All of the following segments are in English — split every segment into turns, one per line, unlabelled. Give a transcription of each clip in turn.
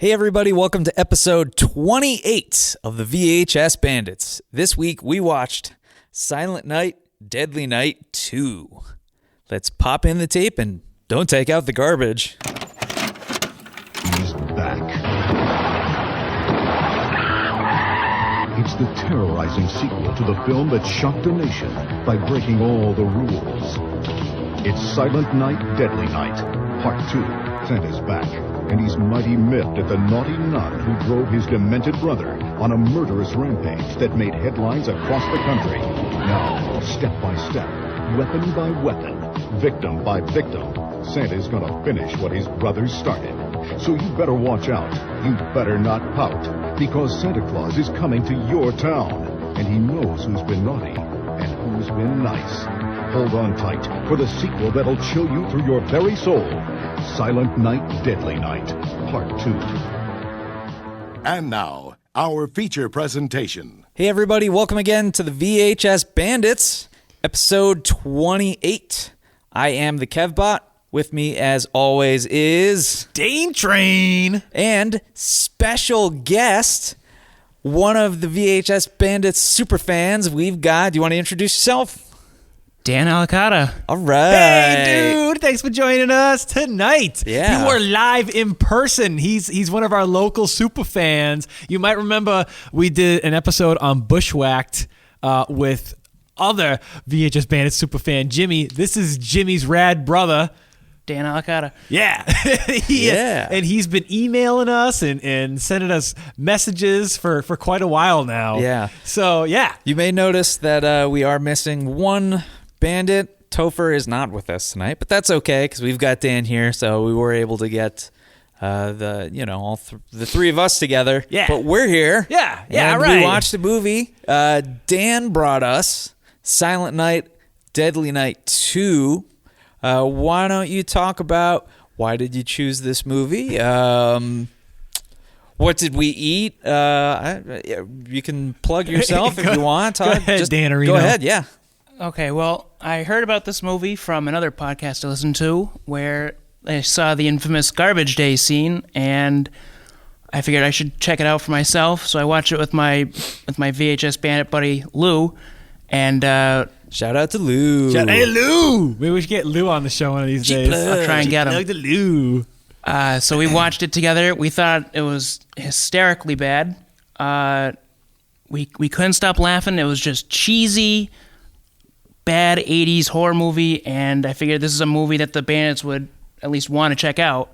Hey everybody, welcome to episode 28 of the VHS Bandits. This week we watched Silent Night, Deadly Night 2. Let's pop in the tape and don't take out the garbage.
He's back. It's the terrorizing sequel to the film that shocked a nation by breaking all the rules. It's Silent Night, Deadly Night, Part 2. Santa's back, and he's mighty miffed at the naughty nun who drove his demented brother on a murderous rampage that made headlines across the country. Now, step by step, weapon by weapon, victim by victim, Santa's gonna finish what his brother started. So you better watch out. You better not pout, because Santa Claus is coming to your town, and he knows who's been naughty and who's been nice. Hold on tight for the sequel that'll chill you through your very soul. Silent Night, Deadly Night, Part 2.
And now, our feature presentation.
Hey everybody, welcome again to the VHS Bandits, episode 28. I am the Kevbot. With me, as always, is
Dane Train
and special guest, one of the VHS Bandits super fans we've got. Do you want to introduce yourself?
Dan Alicata.
All right.
Hey, dude! Thanks for joining us tonight.
Yeah.
You are live in person. He's one of our local super fans. You might remember we did an episode on Bushwhacked with other VHS Bandits super fan Jimmy. This is Jimmy's rad brother,
Dan Alicata.
Yeah.
Yeah.
And he's been emailing us and sending us messages for quite a while now.
Yeah.
So, yeah.
You may notice that we are missing one bandit. Topher is not with us tonight, but that's okay because we've got Dan here, so we were able to get the three of us together.
Yeah.
But we're here.
Yeah.
And
Right.
we watched the movie. Dan brought us Silent Night, Deadly Night 2. Why don't you talk about why did you choose this movie? What did we eat? You can plug yourself if you want.
Go ahead, Dan Areno.
Go ahead, yeah.
Okay, well, I heard about this movie from another podcast I listened to where I saw the infamous Garbage Day scene, and I figured I should check it out for myself. So I watched it with my VHS Bandit buddy Lou, and
Shout out to Lou.
Hey, Lou! Maybe we should get Lou on the show one of these days.
I'll try and get him.
Like the Lou.
So we watched it together. We thought it was hysterically bad. We couldn't stop laughing. It was just cheesy, bad 80s horror movie, and I figured this is a movie that the Bandits would at least want to check out.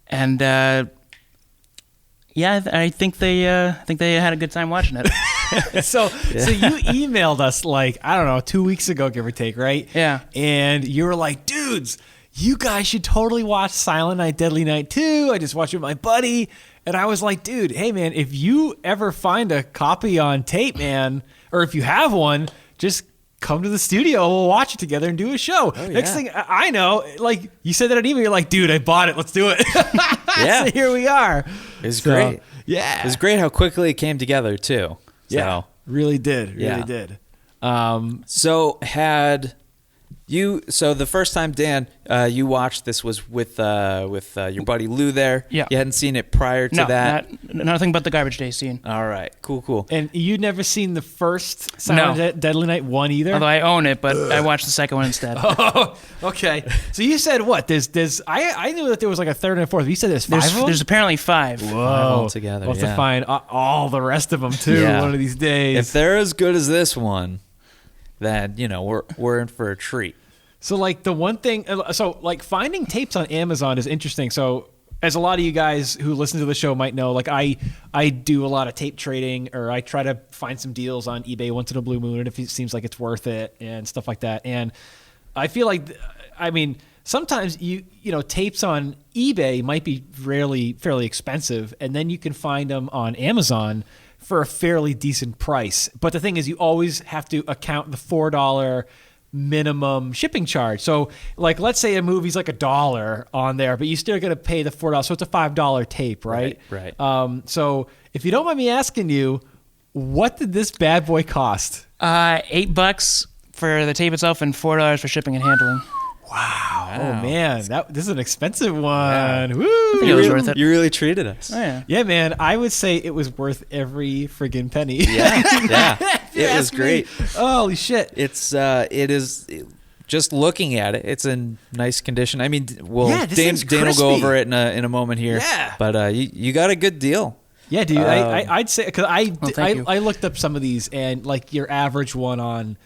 And yeah, I think they had a good time watching it.
So you emailed us like, I don't know, 2 weeks ago, give or take, right?
Yeah.
And you were like, dudes, you guys should totally watch Silent Night, Deadly Night 2. I just watched it with my buddy. And I was like, dude, hey, man, if you ever find a copy on tape, man, or if you have one, just come to the studio. We'll watch it together and do a show.
Oh,
Next
yeah.
thing I know, like you said that on email, you're like, dude, I bought it. Let's do it.
Yeah.
So here we are.
It was great.
Yeah.
It was great how quickly it came together, too.
Yeah. Really did. Really
Yeah.
did.
So the first time, Dan, you watched this was with your buddy Lou there.
Yeah.
You hadn't seen it prior to
No,
that?
nothing but the Garbage Day scene.
All right. Cool.
And you'd never seen the first Silent Deadly Night 1 either?
Although I own it, but I watched the second one instead.
Oh, okay. So you said what? I knew that there was like a third and a fourth. You said there's 5 of them?
There's apparently 5.
Five altogether,
We'll have
yeah.
to find all the rest of them too one of these days.
If they're as good as this one, then, we're in for a treat.
So like the one thing, so like finding tapes on Amazon is interesting. So as a lot of you guys who listen to the show might know, like I do a lot of tape trading, or I try to find some deals on eBay once in a blue moon, and if it seems like it's worth it and stuff like that. And I feel like, sometimes you tapes on eBay might be fairly expensive, and then you can find them on Amazon for a fairly decent price. But the thing is, you always have to account the $4 minimum shipping charge. So like, let's say a movie's like $1 on there, but you still got to pay the $4. So it's a $5 tape, right?
Right.
So if you don't mind me asking you, what did this bad boy cost?
$8 for the tape itself and $4 for shipping and handling.
Wow.
Oh man, this is an expensive one.
Yeah.
Woo!
I think it was worth it.
You really treated us.
Oh, yeah.
Yeah, man, I would say it was worth every friggin' penny.
Yeah. It was
Ask me.
great.
Holy shit!
It is just looking at it. It's in nice condition. I mean,
this
Dan
thing's
will
crispy.
go over it in a moment here.
Yeah.
But you got a good deal.
Yeah, dude. I'd say because
thank you.
I looked up some of these, and like your average one on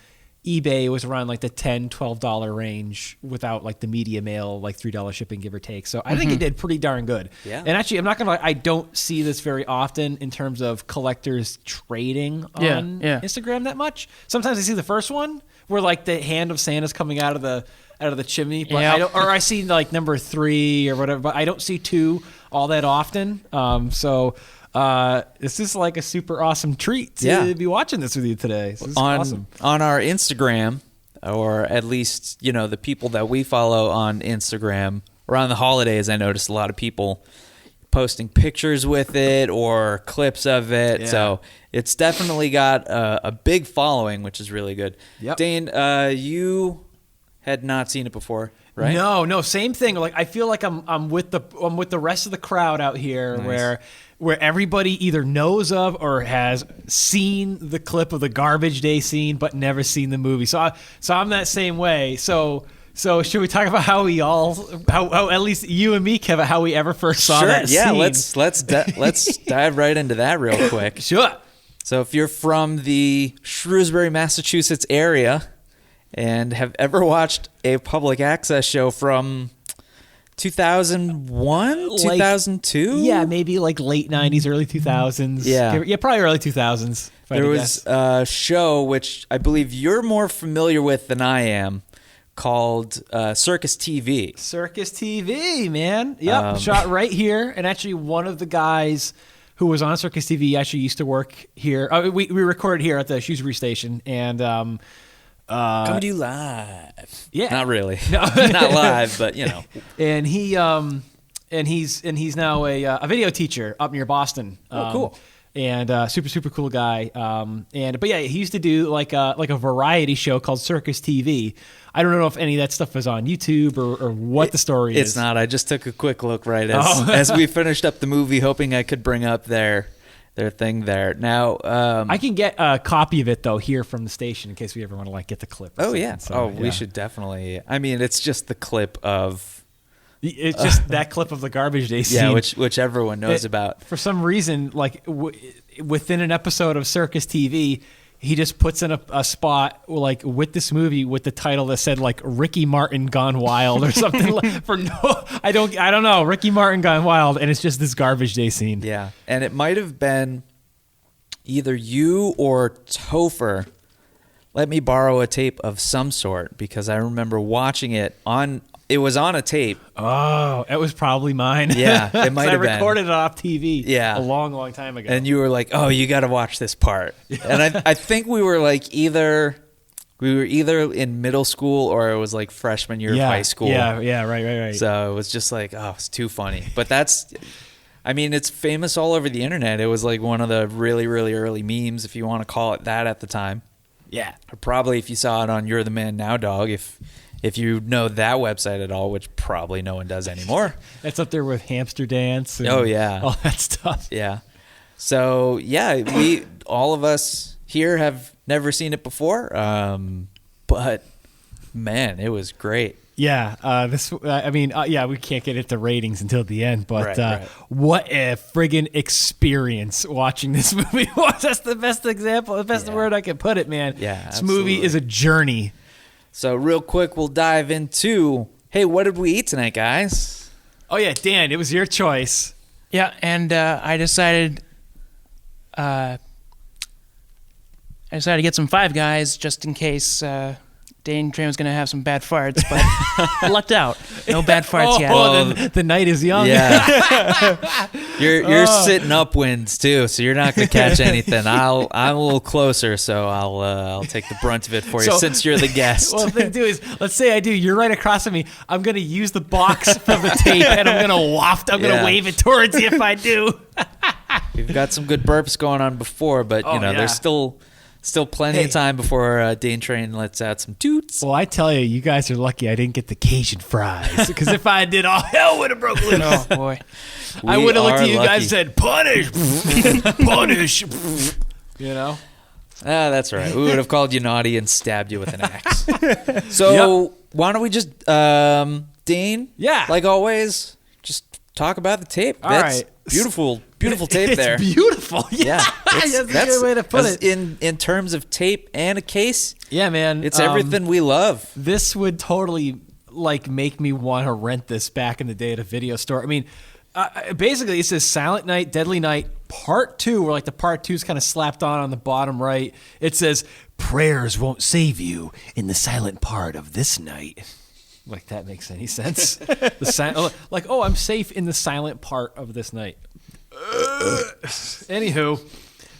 eBay was around like the $10-12 range without like the media mail, like $3 shipping, give or take. So I think it did pretty darn good.
Yeah.
And actually, I'm not gonna lie, I don't see this very often in terms of collectors trading on Instagram that much. Sometimes I see the first one where like the hand of Santa's coming out of the chimney, but
Yeah.
I don't, or I see like number 3 or whatever, but I don't see 2 all that often. This is like a super awesome treat to be watching this with you today. This is awesome.
On our Instagram, or at least, the people that we follow on Instagram, around the holidays, I noticed a lot of people posting pictures with it or clips of it.
Yeah.
So it's definitely got a big following, which is really good.
Yep.
Dane, you had not seen it before, right?
No, same thing. Like I feel like I'm with the rest of the crowd out here where everybody either knows of or has seen the clip of the garbage day scene but never seen the movie. So I'm that same way. So should we talk about how at least you and me, Kevin, how we ever first saw that
Yeah,
scene?
let's dive right into that real quick.
Sure.
So if you're from the Shrewsbury, Massachusetts area and have ever watched a public access show from 2001, 2002?
Yeah, maybe like late 90s, early 2000s.
Yeah,
probably early 2000s.
There was a show which I believe you're more familiar with than I am, called Circus TV.
Circus TV, man. Yep, shot right here. And actually, one of the guys who was on Circus TV actually used to work here. We recorded here at the Shrewsbury station, and
Come to you live.
Yeah,
not really. No, not live, but
And he's now a video teacher up near Boston.
Oh, cool.
And super cool guy. But yeah, he used to do like a variety show called Circus TV. I don't know if any of that stuff is on YouTube or what the story is.
It's not. I just took a quick look right as we finished up the movie, hoping I could bring up their thing there. Now,
I can get a copy of it though here from the station in case we ever want to like get the clip.
Oh yeah. We should definitely. I mean, it's just the clip of.
It's just that clip of the garbage day scene.
Yeah, which everyone knows about.
For some reason, like within an episode of Circus TV, he just puts in a spot like with this movie with the title that said like Ricky Martin Gone Wild or something. I don't know, Ricky Martin Gone Wild, and it's just this garbage day scene.
Yeah, and it might have been either you or Topher let me borrow a tape of some sort because I remember watching it on. It was on a tape.
Oh, it was probably mine.
Yeah, it might have been.
I recorded it off TV.
Yeah.
A long time ago.
And you were like, "Oh, you got to watch this part." And I think we were like either in middle school or it was like freshman year of high school.
Yeah, right.
So it was just like, oh, it's too funny. But it's famous all over the internet. It was like one of the really, really early memes, if you want to call it that at the time.
Yeah.
Or probably if you saw it on You're the Man Now, Dog, if you know that website at all, which probably no one does anymore.
That's up there with Hamster Dance. And
oh, yeah.
all that stuff.
Yeah. So, yeah, all of us here have never seen it before. But, man, it was great.
Yeah. We can't get into ratings until the end, but
Right.
What a friggin' experience watching this movie was. That's the best example, the best word I can put it, man.
Yeah,
This movie
absolutely.
is a journey.
So real quick, we'll dive into, hey, what did we eat tonight, guys?
Oh, yeah, Dan, it was your choice.
Yeah, and I decided to get some Five Guys just in case Dane Train was going to have some bad farts, but I lucked out. No bad farts yet.
Then the night is young.
Yeah. You're sitting upwinds too, so you're not going to catch anything. I'm a little closer, so I'll take the brunt of it for you since you're the guest.
Well, the thing to do is, let's say I do. You're right across from me. I'm going to use the box from the tape, and I'm going to waft. I'm going to wave it towards you if I do.
We've got some good burps going on before, but there's still Still plenty of time before Dane Train lets out some toots.
Well, I tell you, you guys are lucky I didn't get the Cajun fries. Because if I did, all hell would have broke loose.
Oh boy.
I would have looked at you
lucky.
guys and said, punish, punish. You know?
Ah, that's right. We would have called you naughty and stabbed you with an axe. So why don't we just, Dane?
Yeah.
Like always, just talk about the tape.
All
That's
right.
beautiful tape
It's
there.
beautiful. Yeah.
It's-
That's a good way to put
that's
it.
In terms of tape and a case,
Yeah, man.
it's everything we love.
This would totally like make me want to rent this back in the day at a video store. I mean, basically it says Silent Night, Deadly Night Part 2, where like the Part 2 is kind of slapped on the bottom right. It says prayers won't save you in the silent part of this night. Like that makes any sense. Like, oh, I'm safe in the silent part of this night. Anywho,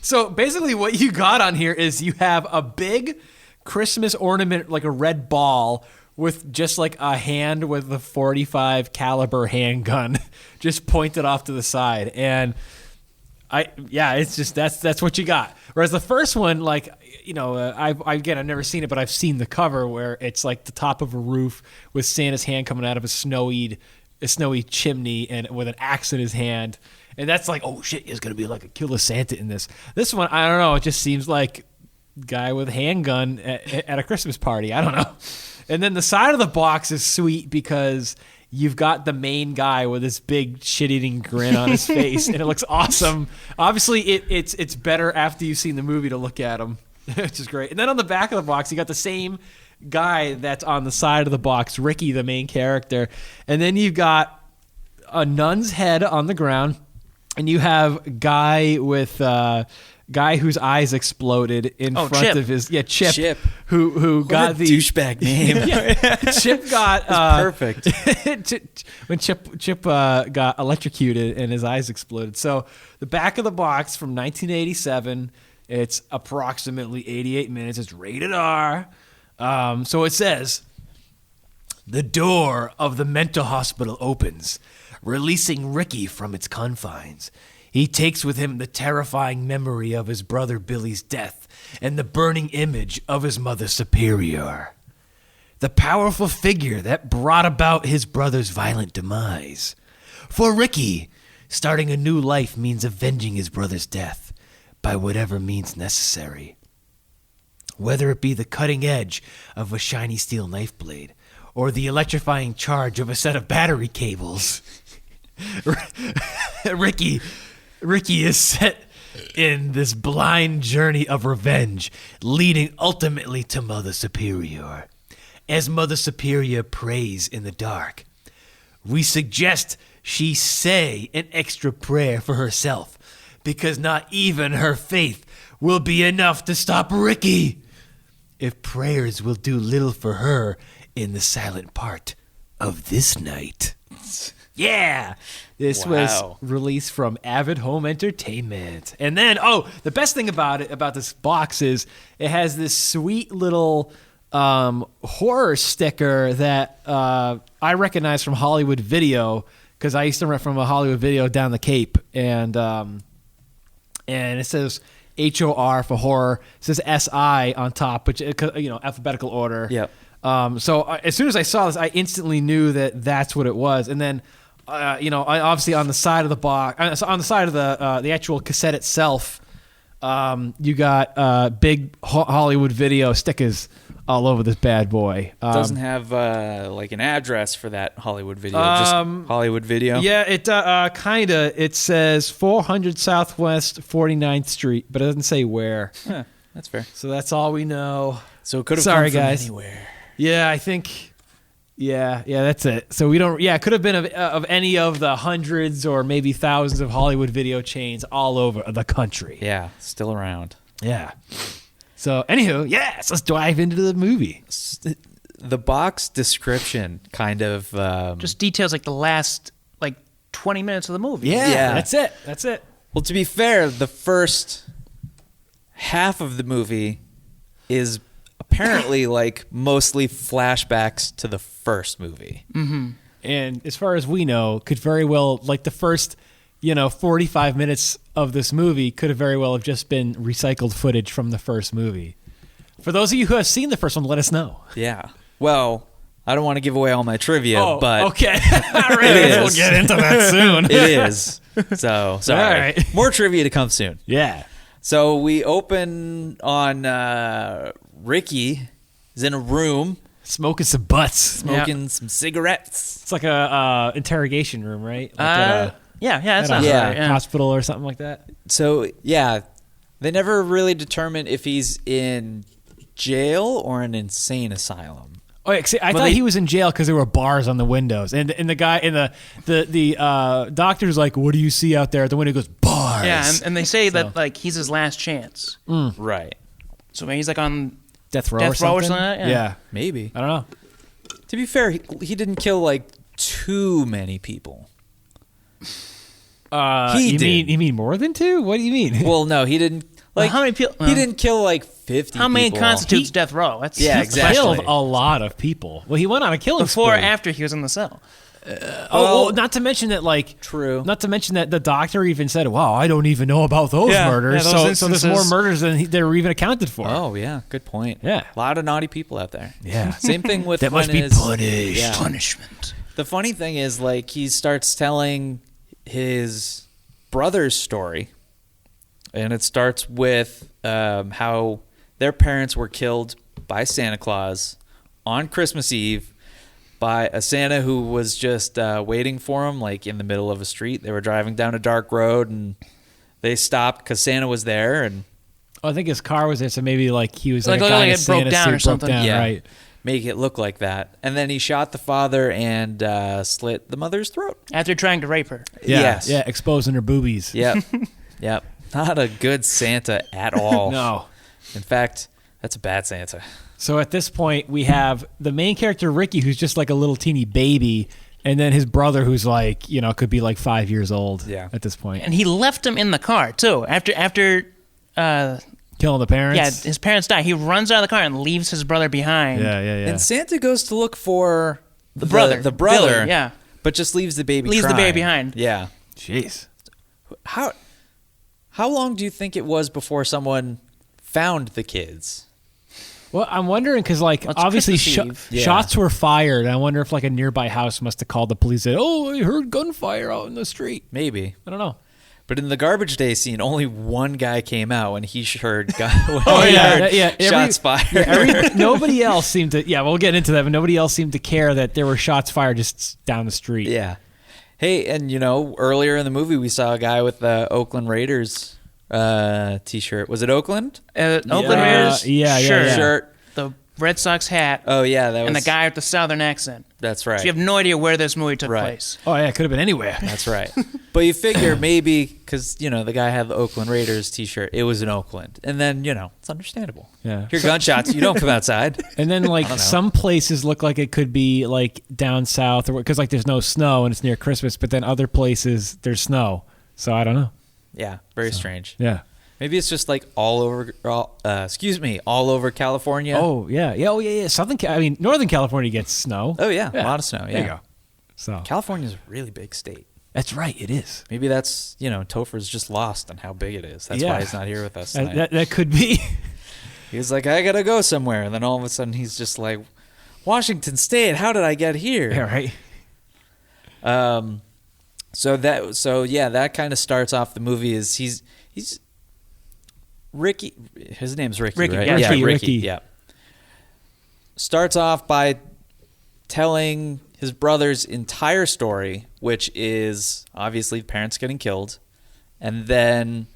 so basically what you got on here is you have a big Christmas ornament, like a red ball with just like a hand with a .45 caliber handgun just pointed off to the side. And it's just, that's what you got. Whereas the first one, like, you know, I've never seen it, but I've seen the cover where it's like the top of a roof with Santa's hand coming out of a snowy chimney and with an axe in his hand. And that's like, oh shit, there's going to be like a killer Santa in this. This one, I don't know. It just seems like guy with a handgun at a Christmas party. I don't know. And then the side of the box is sweet because you've got the main guy with this big shit-eating grin on his face, and it looks awesome. Obviously, it's better after you've seen the movie to look at him, which is great. And then on the back of the box, you got the same guy that's on the side of the box, Ricky, the main character. And then you've got a nun's head on the ground, and you have a guy with guy whose eyes exploded in front
Chip.
of his Chip.
Chip.
Who
What
got
a
the
douchebag name.
Chip got
Perfect.
when Chip got electrocuted and his eyes exploded. So the back of the box from 1987. It's approximately 88 minutes. It's rated R. So it says, the door of the mental hospital opens, releasing Ricky from its confines. He takes with him the terrifying memory of his brother Billy's death and the burning image of his mother Superior, the powerful figure that brought about his brother's violent demise. For Ricky, starting a new life means avenging his brother's death by whatever means necessary. Whether it be the cutting edge of a shiny steel knife blade or the electrifying charge of a set of battery cables, Ricky is set in this blind journey of revenge, leading ultimately to Mother Superior. As Mother Superior prays in the dark, we suggest she say an extra prayer for herself, because not even her faith will be enough to stop Ricky, if prayers will do little for her in the silent part of this night. Yeah, this was released from Avid Home Entertainment. And then, the best thing about this box is it has this sweet little horror sticker that I recognize from Hollywood Video, because I used to rent from a Hollywood Video down the Cape, and it says HOR for horror. It says SI on top, which, alphabetical order.
Yep.
So as soon as I saw this, I instantly knew that that's what it was. And then, obviously on the side of the box, on the side of the actual cassette itself, you got big Hollywood Video stickers all over this bad boy.
Doesn't have like an address for that Hollywood Video, just Hollywood Video.
Yeah, it kind of. It says 400 Southwest 49th Street, but it doesn't say where.
Huh, that's fair.
So that's all we know.
So it could have
Sorry,
come from
guys.
anywhere.
Yeah, I think. Yeah, that's it. So we don't. Yeah, it could have been of any of the hundreds or maybe thousands of Hollywood Video chains all over the country.
Yeah, still around.
Yeah. So, anywho, yes, let's dive into the movie.
The box description kind of
Just details like the last 20 minutes of the movie.
Yeah.
That's it.
Well, to be fair, the first half of the movie is apparently mostly flashbacks to the first movie.
Mm-hmm. And as far as we know, could very well, the first 45 minutes of this movie could have very well have just been recycled footage from the first movie. For those of you who have seen the first one, let us know.
Yeah. Well, I don't want to give away all my trivia, but
okay. All right, we'll get into that soon.
it is. So, sorry.
All right.
More trivia to come soon.
Yeah.
So we open on Ricky is in a room
Smoking some butts.
smoking some cigarettes.
It's like a interrogation room, right? Like
Yeah, that
at
sounds
a
right. Yeah.
hospital or something like that.
So, yeah, they never really determine if he's in jail or an insane asylum.
Oh, yeah, see, I thought he was in jail because there were bars on the windows, and the guy in the doctor's like, "What do you see out there?" At the window, he goes, "Bars."
Yeah, and they say that like he's his last chance.
Right.
So maybe he's like on
death row
death
or
row or
something.
something like that?
Yeah,
Maybe.
I don't know.
To be fair, he didn't kill, like, too many people. He
you
did.
mean more than 2? What do you mean?
Well, no, he didn't. Like,
how many people?
He didn't kill, like, 50
How many
people.
constitutes death row? That's
Yeah,
He
exactly.
killed a lot of people. Well, he went on a killing
Before or
spree.
after he was in the cell.
Oh, not to mention that, like,
True.
Not to mention that the doctor even said, "Wow, I don't even know about those
Yeah,
murders."
yeah, those
so there's more
instances.
murders than they were even accounted for.
Oh, yeah, good point.
Yeah.
A lot of naughty people out there.
Yeah.
Same thing with
That must
when
be
his-
punished.
Yeah.
Punishment.
The funny thing is, like, he starts telling his brother's story, and it starts with how their parents were killed by Santa Claus on Christmas Eve by a Santa who was just waiting for him, like, in the middle of a street. They were driving down a dark road, and they stopped because Santa was there, and
I think his car was there, so maybe like he was
Like,
like, a guy
like
in a
it broke
Santa
down
suit
or something.
Broke down,
yeah,
right?
make it look like that. And then he shot the father and slit the mother's throat.
After trying to rape her.
Yeah,
Yes.
yeah, exposing her boobies.
Yep. Yep. Not a good Santa at all.
No.
In fact, that's a bad Santa.
So at this point, we have the main character Ricky, who's just like a little teeny baby, and then his brother, who's like, could be like 5 years old.
Yeah.
At this point,
And he left him in the car, too. After
killing the parents.
yeah, his parents die. He runs out of the car and leaves his brother behind.
yeah.
And Santa goes to look for
The brother.
The brother.
Billy, yeah.
But just leaves the baby
Leaves the
crying.
baby behind.
Yeah.
Jeez.
How long do you think it was before someone found the kids?
Well, I'm wondering because, like,
Well, it's
obviously
Christmas Eve.
Yeah.
shots were fired. I wonder if like a nearby house must have called the police. And said, "Oh, I heard gunfire out in the street."
Maybe.
I don't know.
But in the garbage day scene, only one guy came out when he heard, shots fired.
Nobody else seemed to. Yeah, we'll get into that. But nobody else seemed to care that there were shots fired just down the street.
Yeah. Hey, and earlier in the movie we saw a guy with the Oakland Raiders t-shirt. Was it Oakland?
Oakland Raiders
Shirt.
the Red Sox hat,
Oh yeah, that was.
and the guy with the southern accent.
That's right.
So you have no idea where this movie took
Right.
place.
Oh yeah, it could have been anywhere.
That's right. But you figure maybe because the guy had the Oakland Raiders t-shirt. It was in Oakland, and then it's understandable.
Yeah.
Hear gunshots. You don't come outside.
And then like
don't know.
some places look like it could be like down south, or because like there's no snow and it's near Christmas. But then other places there's snow. So I don't know.
Yeah, very strange.
Yeah.
Maybe it's just like all over California.
Oh yeah. Yeah. Northern California gets snow.
Oh yeah, a lot of snow. Yeah.
There you go. So
California's a really big state.
that's right. It is.
Maybe that's Topher's just lost on how big it is. That's
Yeah.
why he's not here with us tonight.
That could be.
He's like, I gotta go somewhere, and then all of a sudden he's just like, Washington State. How did I get here?
Yeah. Right.
So that kind of starts off the movie. Is he's Ricky? His name's Ricky.
Ricky,
right?
yeah,
Ricky.
Yeah. Starts off by telling his brother's entire story, which is obviously parents getting killed, and then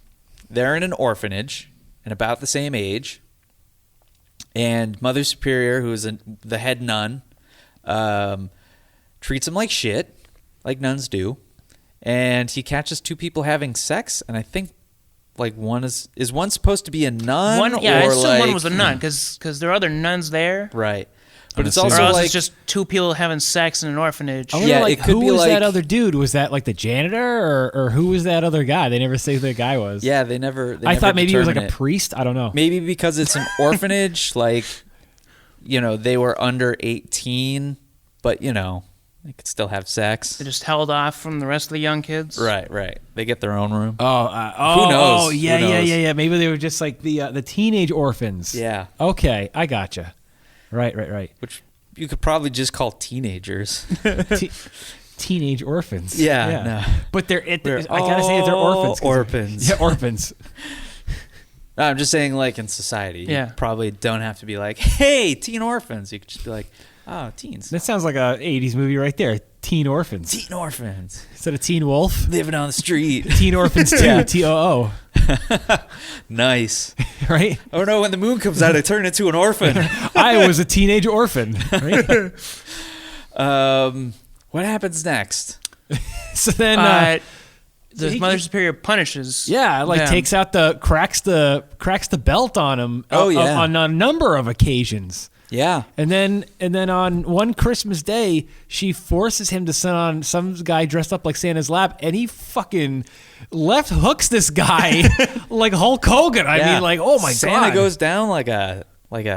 they're in an orphanage and about the same age. And Mother Superior, who is the head nun, treats him like shit, like nuns do. And he catches two people having sex, and I think like one is one supposed to be a nun?
I
or
assume one
like-
was a nun because there are other nuns there.
Right. But it's
Or
also
else
like
it's just two people having sex in an orphanage.
I wonder,
Yeah,
like,
it could
who
be
was
like-
that other dude? Was that like the janitor, or who was that other guy? They never say who the guy was.
yeah, they never.
I thought maybe he was like a
determine it.
priest. I don't know.
Maybe because it's an orphanage, like they were under 18, but They could still have sex.
They just held off from the rest of the young kids.
Right. They get their own room.
Who knows?
Who
Yeah.
knows?
Maybe they were just like the teenage orphans.
Yeah.
Okay, I gotcha. Right.
Which you could probably just call teenagers.
Teenage orphans.
Yeah, no.
But I gotta say they're orphans.
Orphans.
Yeah, orphans.
No, I'm just saying, like, in society,
Yeah.
you probably don't have to be like, hey, teen orphans. You could just be like, oh, teens.
That sounds like a 80s movie right there. Teen Orphans.
Teen orphans.
Instead of Teen Wolf.
Living on the street.
Teen Orphans 2,
Yeah.
TOO.
Nice.
Right?
Oh, no, when the moon comes out, I turn into an orphan.
I was a teenage orphan. Right?
What happens next?
So then...
The
he-
Mother Superior punishes. them.
takes out cracks the belt on him.
Oh, yeah.
On a number of occasions.
Yeah.
And then on one Christmas day, she forces him to sit on some guy dressed up like Santa's lap, and he fucking left hooks this guy like Hulk Hogan. I mean, like, oh my god,
Santa goes down like a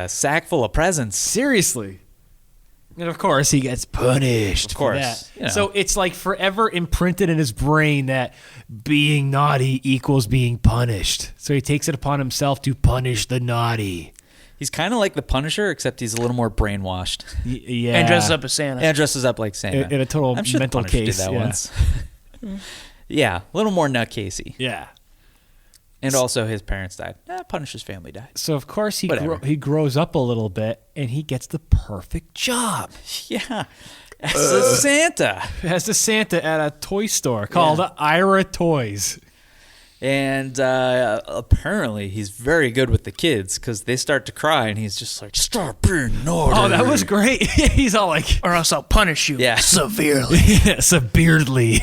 sack full of presents.
seriously. And of course, he gets punished.
Of course,
for that.
you know.
So it's like forever imprinted in his brain that being naughty equals being punished. So he takes it upon himself to punish the naughty.
He's kind of like the Punisher, except he's a little more brainwashed.
Yeah,
And dresses up as Santa.
And dresses up like Santa.
In a total
I'm sure the
mental
Punisher
case,
did that
yeah.
once. Yeah, a little more nutcasey.
Yeah.
And also his parents died. Punisher's family died.
So of course
Whatever.
he grows up a little bit and he gets the perfect job
Yeah. As a Santa.
as a Santa at a toy store called Ira Toys.
And apparently he's very good with the kids because they start to cry and he's just like, stop being naughty.
Oh, that was great. He's all like
or else I'll punish you
Yeah.
severely.
severely.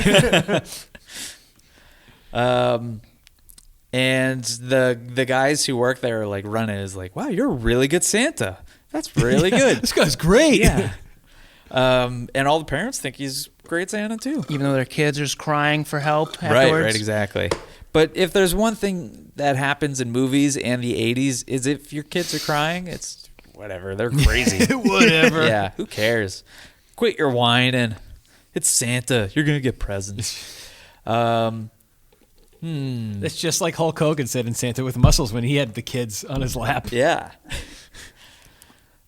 And the guys who work there like run it is like, wow, you're a really good Santa. That's really good.
This guy's great.
Yeah. And all the parents think he's great Santa too.
Even though their kids are just crying for help afterwards.
Right, exactly. But if there's one thing that happens in movies and the 80s is if your kids are crying, it's whatever. They're crazy.
Whatever.
Yeah, who cares? Quit your whining. It's Santa. You're going to get presents.
It's just like Hulk Hogan said in Santa with Muscles when he had the kids on his lap.
Yeah.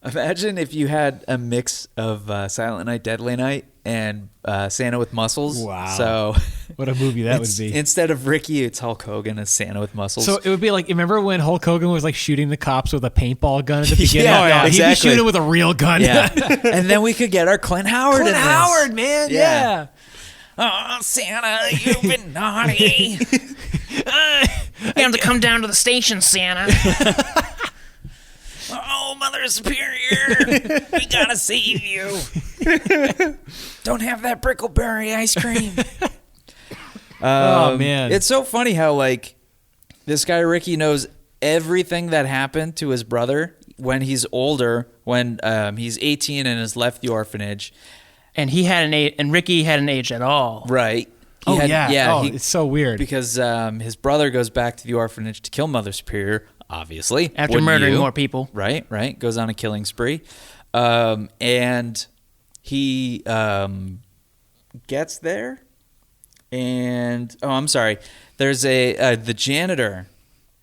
Imagine if you had a mix of Silent Night, Deadly Night, and Santa with muscles.
Wow.
So
What a movie that would be.
Instead of Ricky, it's Hulk Hogan as Santa with muscles.
So it would be like, remember when Hulk Hogan was like shooting the cops with a paintball gun at the beginning?
Yeah, yeah,
He'd be
exactly.
shooting with a real gun.
yeah. And then we could get our Clint Howard in
Clint
this.
Howard, man.
Yeah.
Yeah.
Oh, Santa, you've been naughty.
You have to come down to the station, Santa.
Oh, Mother Superior, we gotta save you. Don't have that brickleberry ice cream.
Oh, man.
It's so funny how, like, this guy Ricky knows everything that happened to his brother when he's older, when he's 18 and has left the orphanage.
And he hadn't and Ricky hadn't aged at all.
Right.
Oh, yeah. Oh,
he-
it's so weird.
Because his brother goes back to the orphanage to kill Mother Superior, obviously.
After
Wouldn't
murdering
you?
more people.
Right. Goes on a killing spree. And he gets there. And, oh, I'm sorry. There's the janitor.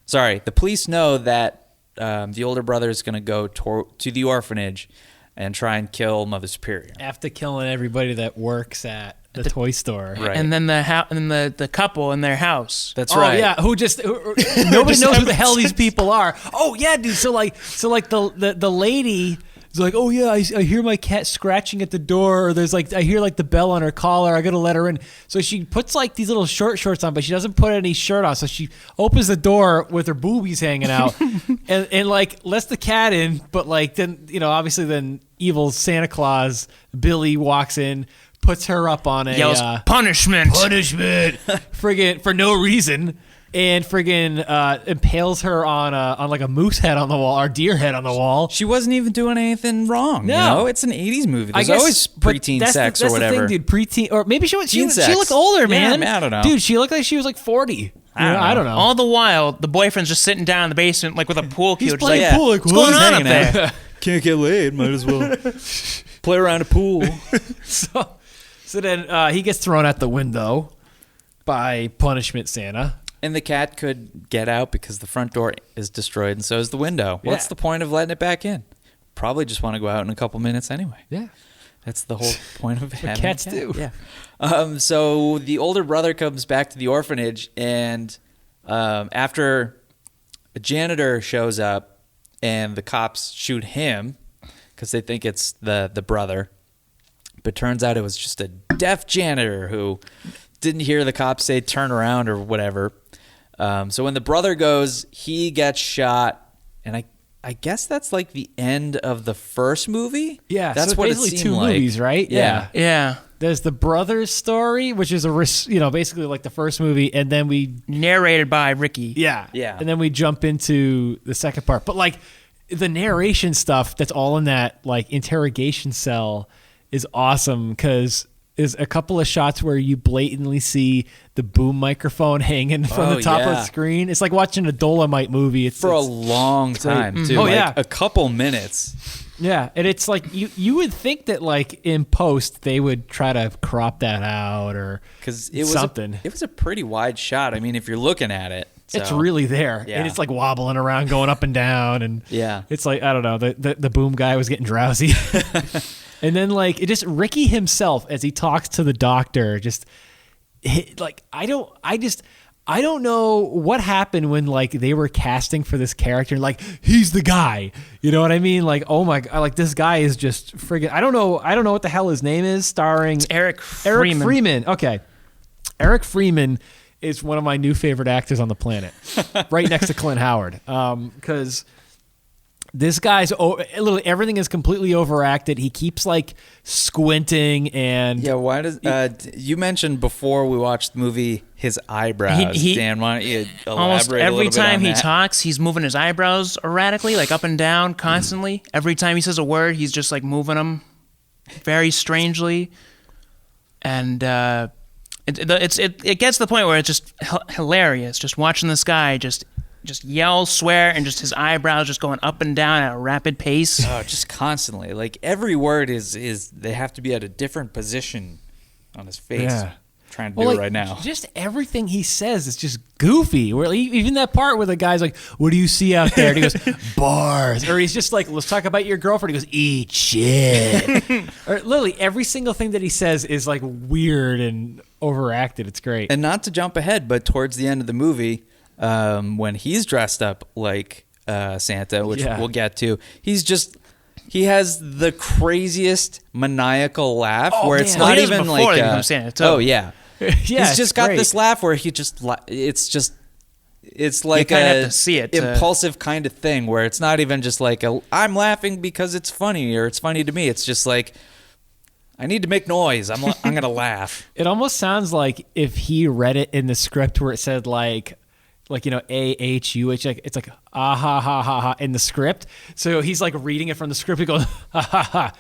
Sorry, the police know that the older brother is going to go to the orphanage and try and kill Mother Superior.
After killing everybody that works at the toy store.
Right.
And then the couple in their house.
That's
Oh
right.
yeah, nobody knows who the hell these people are. Oh yeah, dude. So like the lady is like, oh yeah, I hear my cat scratching at the door, or there's like I hear like the bell on her collar. I gotta let her in. So she puts like these little short shorts on, but she doesn't put any shirt on. So she opens the door with her boobies hanging out, and like lets the cat in. But like then obviously then evil Santa Claus Billy walks in. Puts her up on a
Yells, punishment.
friggin' for no reason, and friggin' impales her on like a moose head on the wall or deer head on the wall.
She wasn't even doing anything wrong.
No.
It's an 80s movie.
I
There's
guess,
always
but
preteen
that's
sex
the,
or whatever.
That's the thing, dude. Preteen, or maybe she
Teen sex.
looked older,
Yeah,
man.
I don't know.
Dude. She looked like she was like 40. I don't know.
All the while, the boyfriend's just sitting down in the basement, like with a pool cue.
He's
just
playing
like,
pool. Like,
what's going on up
hanging out.
there?
Can't get laid. Might as well play around a pool.
So then he gets thrown out the window by Punishment Santa.
And the cat could get out because the front door is destroyed, and so is the window. What's the point of letting it back in? Probably just want to go out in a couple minutes anyway.
Yeah.
That's the whole point of having
cats
a cat.
do.
Yeah. So the older brother comes back to the orphanage, and after a janitor shows up, and the cops shoot him because they think it's the brother. But turns out it was just a deaf janitor who didn't hear the cops say turn around or whatever. So when the brother goes, he gets shot, and I guess that's like the end of the first movie.
Yeah,
that's
so
what
basically
it seemed
two
like.
movies, right?
Yeah.
There's the brother's story, which is basically like the first movie, and then we
Narrated by Ricky.
Yeah.
and then we jump into the second part. But like the narration stuff that's all in that like interrogation cell is awesome because there's a couple of shots where you blatantly see the boom microphone hanging from the top of the screen. It's like watching a Dolomite movie. It's
For a long time, too.
Oh,
like
yeah.
a couple minutes.
Yeah, and it's like you would think that like in post they would try to crop that out or
Because it was
something.
it was a pretty wide shot. I mean, if you're looking at it.
It's
so.
really there,
Yeah.
and it's like wobbling around, going up and down, and
Yeah.
it's like I don't know. The boom guy was getting drowsy, and then like it just Ricky himself as he talks to the doctor, just like I don't know what happened when like they were casting for this character. Like he's the guy, you know what I mean? Like oh my god, like this guy is just friggin' I don't know what the hell his name is. Starring
Eric Freeman.
Okay, Eric Freeman is one of my new favorite actors on the planet, right next to Clint Howard. Because this guy's literally everything is completely overacted. He keeps like squinting and
Yeah, why does you mentioned before we watched the movie his eyebrows? Dan, why don't you elaborate
Almost
a little
every
bit
time
on
he
that?
talks, he's moving his eyebrows erratically, like up and down constantly. Every time he says a word, he's just like moving them very strangely. And it gets to the point where it's just hilarious, just watching this guy just yell, swear, and just his eyebrows just going up and down at a rapid pace.
Oh, just constantly. Like every word is they have to be at a different position on his face.
Yeah.
Trying to do it right now.
Just everything he says is just goofy. Where even that part where the guy's like, "What do you see out there?" And he goes, "Bars." Or he's just like, "Let's talk about your girlfriend." He goes, "Eat shit." Or literally every single thing that he says is like weird and overacted. It's great.
And not to jump ahead, but towards the end of the movie, when he's dressed up like Santa, which we'll get to, he has the craziest maniacal laugh where it's
man.
not
He does
even
before
like
they become Santa, too.
oh yeah.
Yeah,
He's just got
great.
this laugh where he just it's like
kinda
a
have to see it to-
impulsive kind of thing where it's not even just like I'm laughing because it's funny or it's funny to me. It's just like I need to make noise. I'm gonna laugh.
It almost sounds like if he read it in the script where it said like AHUH, like it's like ah ha ha ha ha in the script. So he's like reading it from the script. He goes ha ha ha.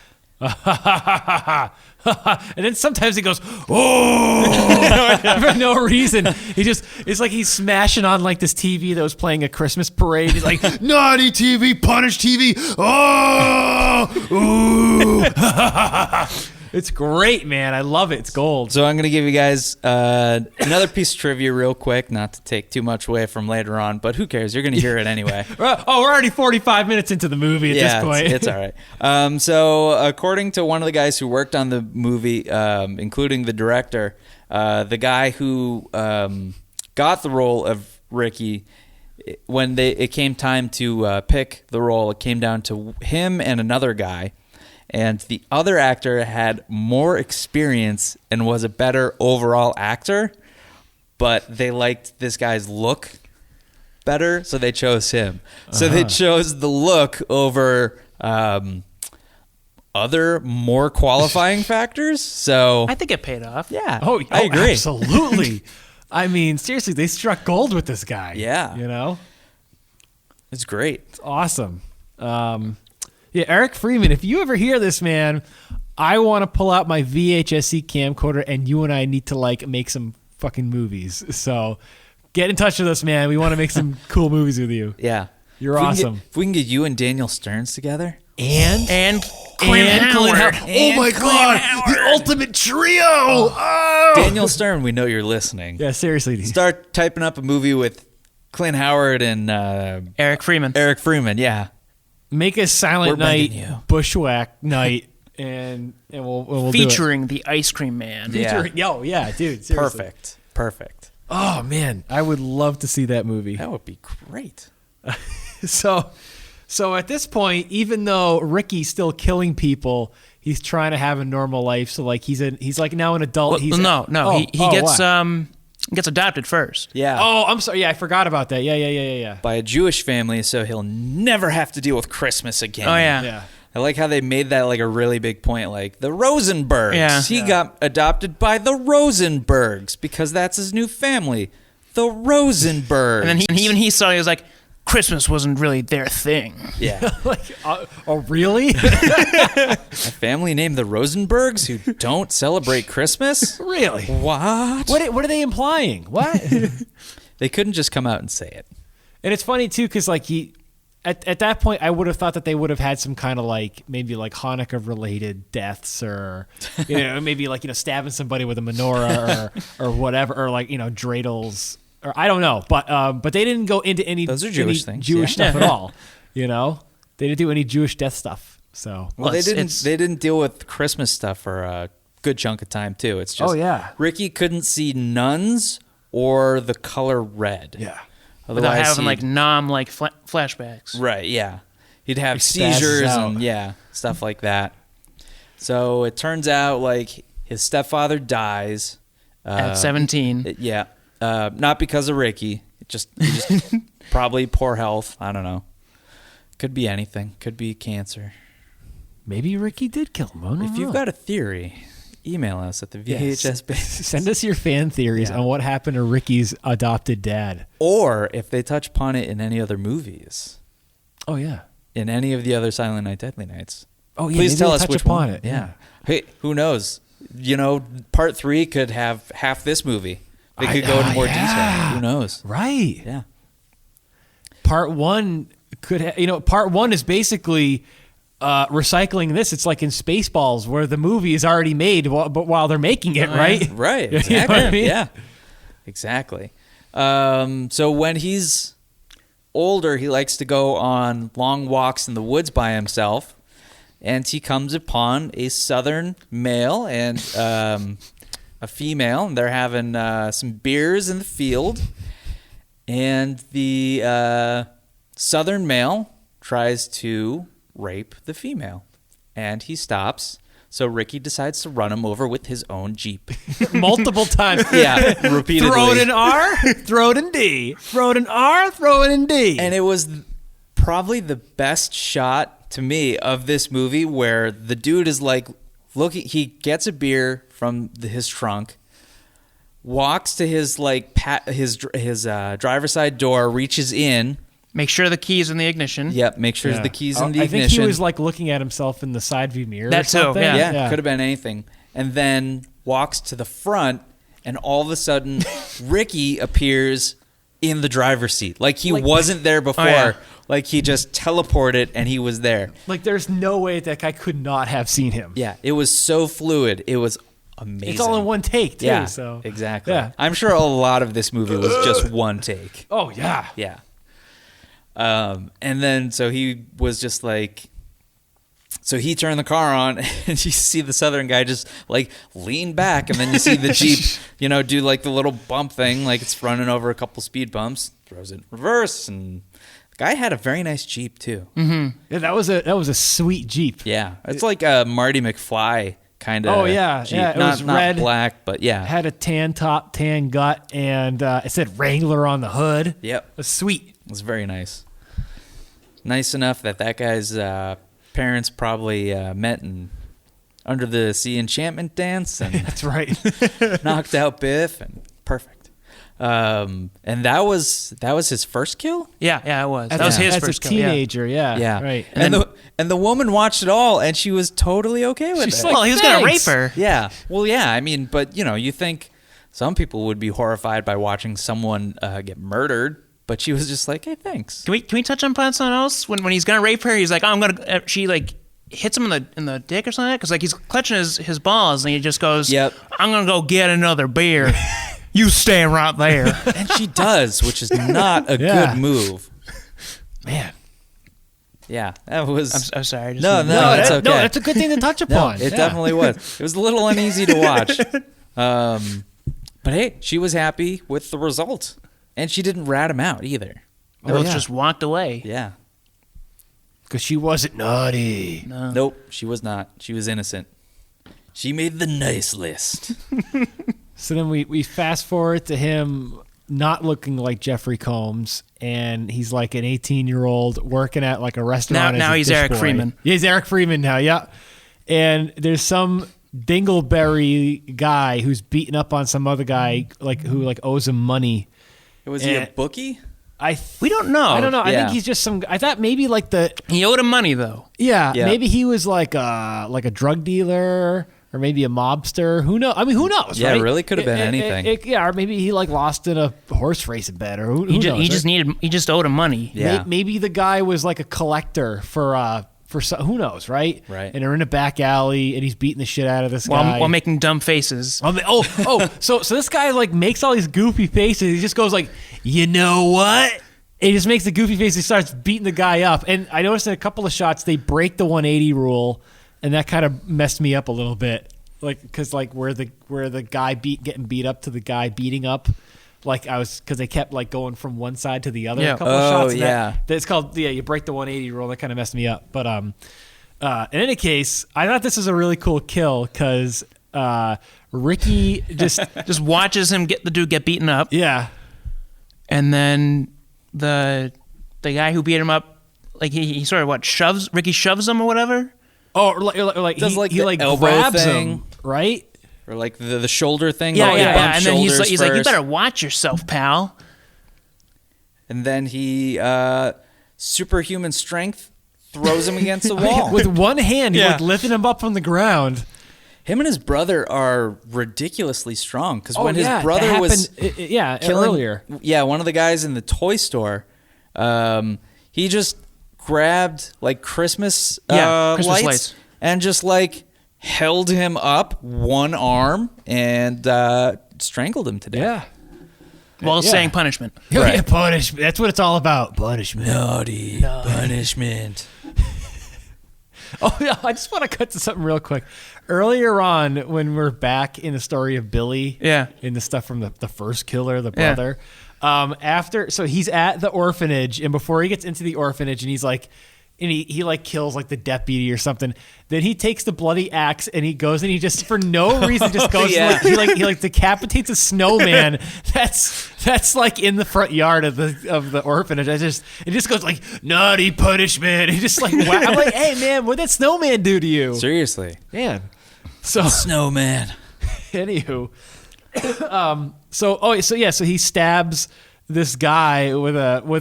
And then sometimes he goes, oh, for no reason. It's like he's smashing on like this TV that was playing a Christmas parade. He's like, naughty TV, punish TV. Oh, ooh. It's great, man. I love it. It's gold.
So I'm going to give you guys another piece of trivia real quick, not to take too much away from later on, but who cares? You're going to hear it anyway.
Oh, we're already 45 minutes into the movie at this point.
It's all right. So according to one of the guys who worked on the movie, including the director, the guy who got the role of Ricky, when it came time to pick the role, it came down to him and another guy. And the other actor had more experience and was a better overall actor, but they liked this guy's look better, so they chose him. So they chose the look over other more qualifying factors. So
I think it paid off.
yeah,
Oh,
I agree.
Absolutely. I mean, seriously, they struck gold with this guy.
Yeah.
You know?
It's great.
It's awesome. Yeah, Eric Freeman, if you ever hear this, man, I want to pull out my VHS camcorder and you and I need to like make some fucking movies. So get in touch with us, man. We want to make some cool movies with you.
Yeah.
You're
If we can
awesome.
if we can get you and Daniel Stearns together.
And
And Clint Howard.
Oh my God, the ultimate trio. Oh.
Daniel Stern, we know you're listening.
Yeah, seriously.
Start typing up a movie with Clint Howard and
Eric Freeman.
Eric Freeman, yeah.
Make a Silent
We're
Night,
begging you.
Bushwhack night, and we'll
Featuring the Ice Cream Man.
do it.
Yeah.
Yo, yeah, dude. Seriously.
Perfect.
Oh man, I would love to see that movie.
That would be great.
So at this point, even though Ricky's still killing people, he's trying to have a normal life. So like he's like now an adult.
Well, no. He gets
what?
gets adopted first.
Yeah.
Oh, I'm sorry. Yeah, I forgot about that. Yeah.
By a Jewish family, so he'll never have to deal with Christmas again.
Oh yeah.
Yeah.
I like how they made that like a really big point, like the Rosenbergs.
Yeah.
He got adopted by the Rosenbergs because that's his new family, the Rosenbergs.
And then he saw, he was like, Christmas wasn't really their thing.
yeah,
Like, oh really?
a family named the Rosenbergs who don't celebrate Christmas.
Really?
What?
What are they implying? What?
They couldn't just come out and say it.
And it's funny too, because like at that point, I would have thought that they would have had some kind of like maybe like Hanukkah related deaths, or maybe like stabbing somebody with a menorah or whatever, or like dreidels, or I don't know, but they didn't go into any
Those are Jewish
any
things,
Jewish
yeah.
stuff at all. They didn't do any Jewish death stuff. So
Well,
Well,
they
it's-
didn't deal with Christmas stuff for a good chunk of time too. It's just
Oh, yeah.
Ricky couldn't see nuns or the color red.
yeah.
Without having
he'd-
like flashbacks.
Right, yeah. He'd have
He spazzes
seizures
out.
and stuff like that. So it turns out like his stepfather dies.
At 17.
Not because of Ricky. He just probably poor health. I don't know. Could be anything. Could be cancer.
Maybe Ricky did kill him. I don't
If you've
know.
got a theory, email us at the
Yes.
VHS Bandits.
Send us your fan theories on what happened to Ricky's adopted dad.
Or if they touch upon it in any other movies,
Oh yeah.
in any of the other Silent Night, Deadly Nights.
Oh yeah.
Please
maybe
tell
we'll
us
touch
which
upon
one.
it.
Yeah. Hey, who knows? Part 3 could have half this movie. They could go into more detail. Who knows?
Right.
Yeah.
Part 1 part 1 is basically recycling this. It's like in Spaceballs where the movie is already made while they're making it, right?
Right.
You know
Exactly.
what I mean?
Yeah. Exactly. So when he's older, he likes to go on long walks in the woods by himself, and he comes upon a southern male and a female, and they're having some beers in the field, and the southern male tries to rape the female, and he stops. So Ricky decides to run him over with his own Jeep.
Multiple times.
Yeah, repeatedly.
Throw it in R, throw it in D. Throw it in R, throw it in D.
And it was probably the best shot to me of this movie, where the dude is like looking. He gets a beer from his trunk, walks to his his driver's side door, reaches in.
Make sure the key's in the ignition.
Yep, make sure the keys in the
I
ignition.
think he was like looking at himself in the side view mirror.
That
or
too,
something.
yeah.
could have been anything. And then walks to the front, and all of a sudden, Ricky appears in the driver's seat. Like he wasn't there before.
yeah.
Like he just teleported and he was there.
Like there's no way that guy could not have seen him.
Yeah, it was so fluid. It was amazing.
It's all in one take too.
Yeah,
So
exactly.
Yeah.
I'm sure a lot of this movie was just one take.
Oh yeah.
Yeah. And then so he was just like, so he turned the car on, and you see the southern guy just like lean back, and then you see the Jeep, do like the little bump thing, like it's running over a couple speed bumps, throws it in reverse, and the guy had a very nice Jeep too.
Yeah, that was a sweet Jeep.
Yeah, it's like a Marty McFly kind of.
Oh, yeah.
Jeep.
Yeah, it
not,
was
not
red.
black, but yeah.
Had a tan top, tan gut, and it said Wrangler on the hood.
Yep.
It was sweet.
It was very nice. Nice enough that guy's parents probably met under the sea enchantment dance and
That's right.
knocked out Biff, and perfect. And that was his first kill.
Yeah, it was. That was his
As
first
a
kill, yeah.
teenager. Yeah.
Yeah,
Right.
And the woman watched it all, and she was totally okay with
She's
it.
like,
Well, he was going to rape
Thanks.
her.
Yeah. Well, yeah. I mean, but you think some people would be horrified by watching someone get murdered, but she was just like, "Hey, thanks."
Can we touch on something else? When he's going to rape her, he's like, oh, I'm going to, she like hits him in the dick or something? Because like he's clutching his balls and he just goes,
Yep.
I'm gonna go get another beer. You stay right there.
And she does, which is not a
Yeah.
good move.
Man.
Yeah, that was.
I'm sorry.
No, that's okay.
No, that's a good thing to touch
No,
upon.
it definitely was. It was a little uneasy to watch. But hey, she was happy with the result. And she didn't rat him out either.
They both
yeah.
just walked away.
Yeah.
Because she wasn't naughty.
No.
Nope, she was not. She was innocent. She made the nice list.
So then we fast forward to him not looking like Jeffrey Combs, and he's like an 18-year-old working at like a restaurant.
Now
as a
he's
dish
Eric
boy.
Freeman.
Yeah, he's Eric Freeman now, yeah. And there's some dingleberry guy who's beating up on some other guy who owes him money.
Was he a bookie?
We don't know.
I don't know. I
Yeah.
think he's just some. I thought maybe like
He owed him money though.
Yeah.
maybe he was like a drug dealer or maybe a mobster. Who knows? I mean, who knows?
Yeah,
right?
it really could have been anything.
Yeah, or maybe he like lost in a horse racing bet, or who knows?
He just owed him money.
Yeah.
Maybe the guy was like a collector for who knows, right?
Right.
And they're in a back alley, and he's beating the shit out of this guy
While making dumb faces.
So this guy like makes all these goofy faces. He just goes like, you know what? And he just makes the goofy face. He starts beating the guy up. And I noticed in a couple of shots they break the 180 rule, and that kind of messed me up a little bit. Like because like where the guy getting beat up to the guy beating up. Like because they kept like going from one side to the other.
Yeah.
A couple of shots. And
yeah.
It's called you break the 180 rule. That kind of messed me up. But in any case, I thought this was a really cool kill because Ricky
Just watches him the dude get beaten up,
yeah.
and then the guy who beat him up, like he sort of Ricky shoves him or whatever.
Oh, or like
Does, like,
he
the
like
elbow
grabs
thing.
him, right?
Or like the shoulder thing.
Yeah,
like they bump
And then he's
shoulders
like, you
first.
better watch yourself, pal.
And then he superhuman strength throws him against the wall.
With one hand, he's
Yeah.
like lifting him up from the ground.
Him and his brother are ridiculously strong because when his
that
brother was
happened,
killing
earlier.
Yeah, one of the guys in the toy store, he just grabbed like Christmas,
Christmas lights.
and just like held him up one arm and strangled him to death.
Yeah.
While
Yeah.
saying punishment.
Right.
Yeah, punishment. That's what it's all about. Punishment.
Naughty punishment.
Oh yeah, I just want to cut to something real quick. Earlier on, when we're back in the story of Billy,
Yeah.
in the stuff from the first killer, the
Yeah.
brother, so he's at the orphanage, and before he gets into the orphanage, and he's like, and he like kills like the deputy or something. Then he takes the bloody axe and he goes and he just for no reason just goes
Yeah.
he like decapitates a snowman that's like in the front yard of the orphanage. It just goes like naughty punishment. He just like wow. I'm like, hey man, what'd that snowman do to you?
Seriously.
Man. So
Snowman.
anywho, so he stabs this guy with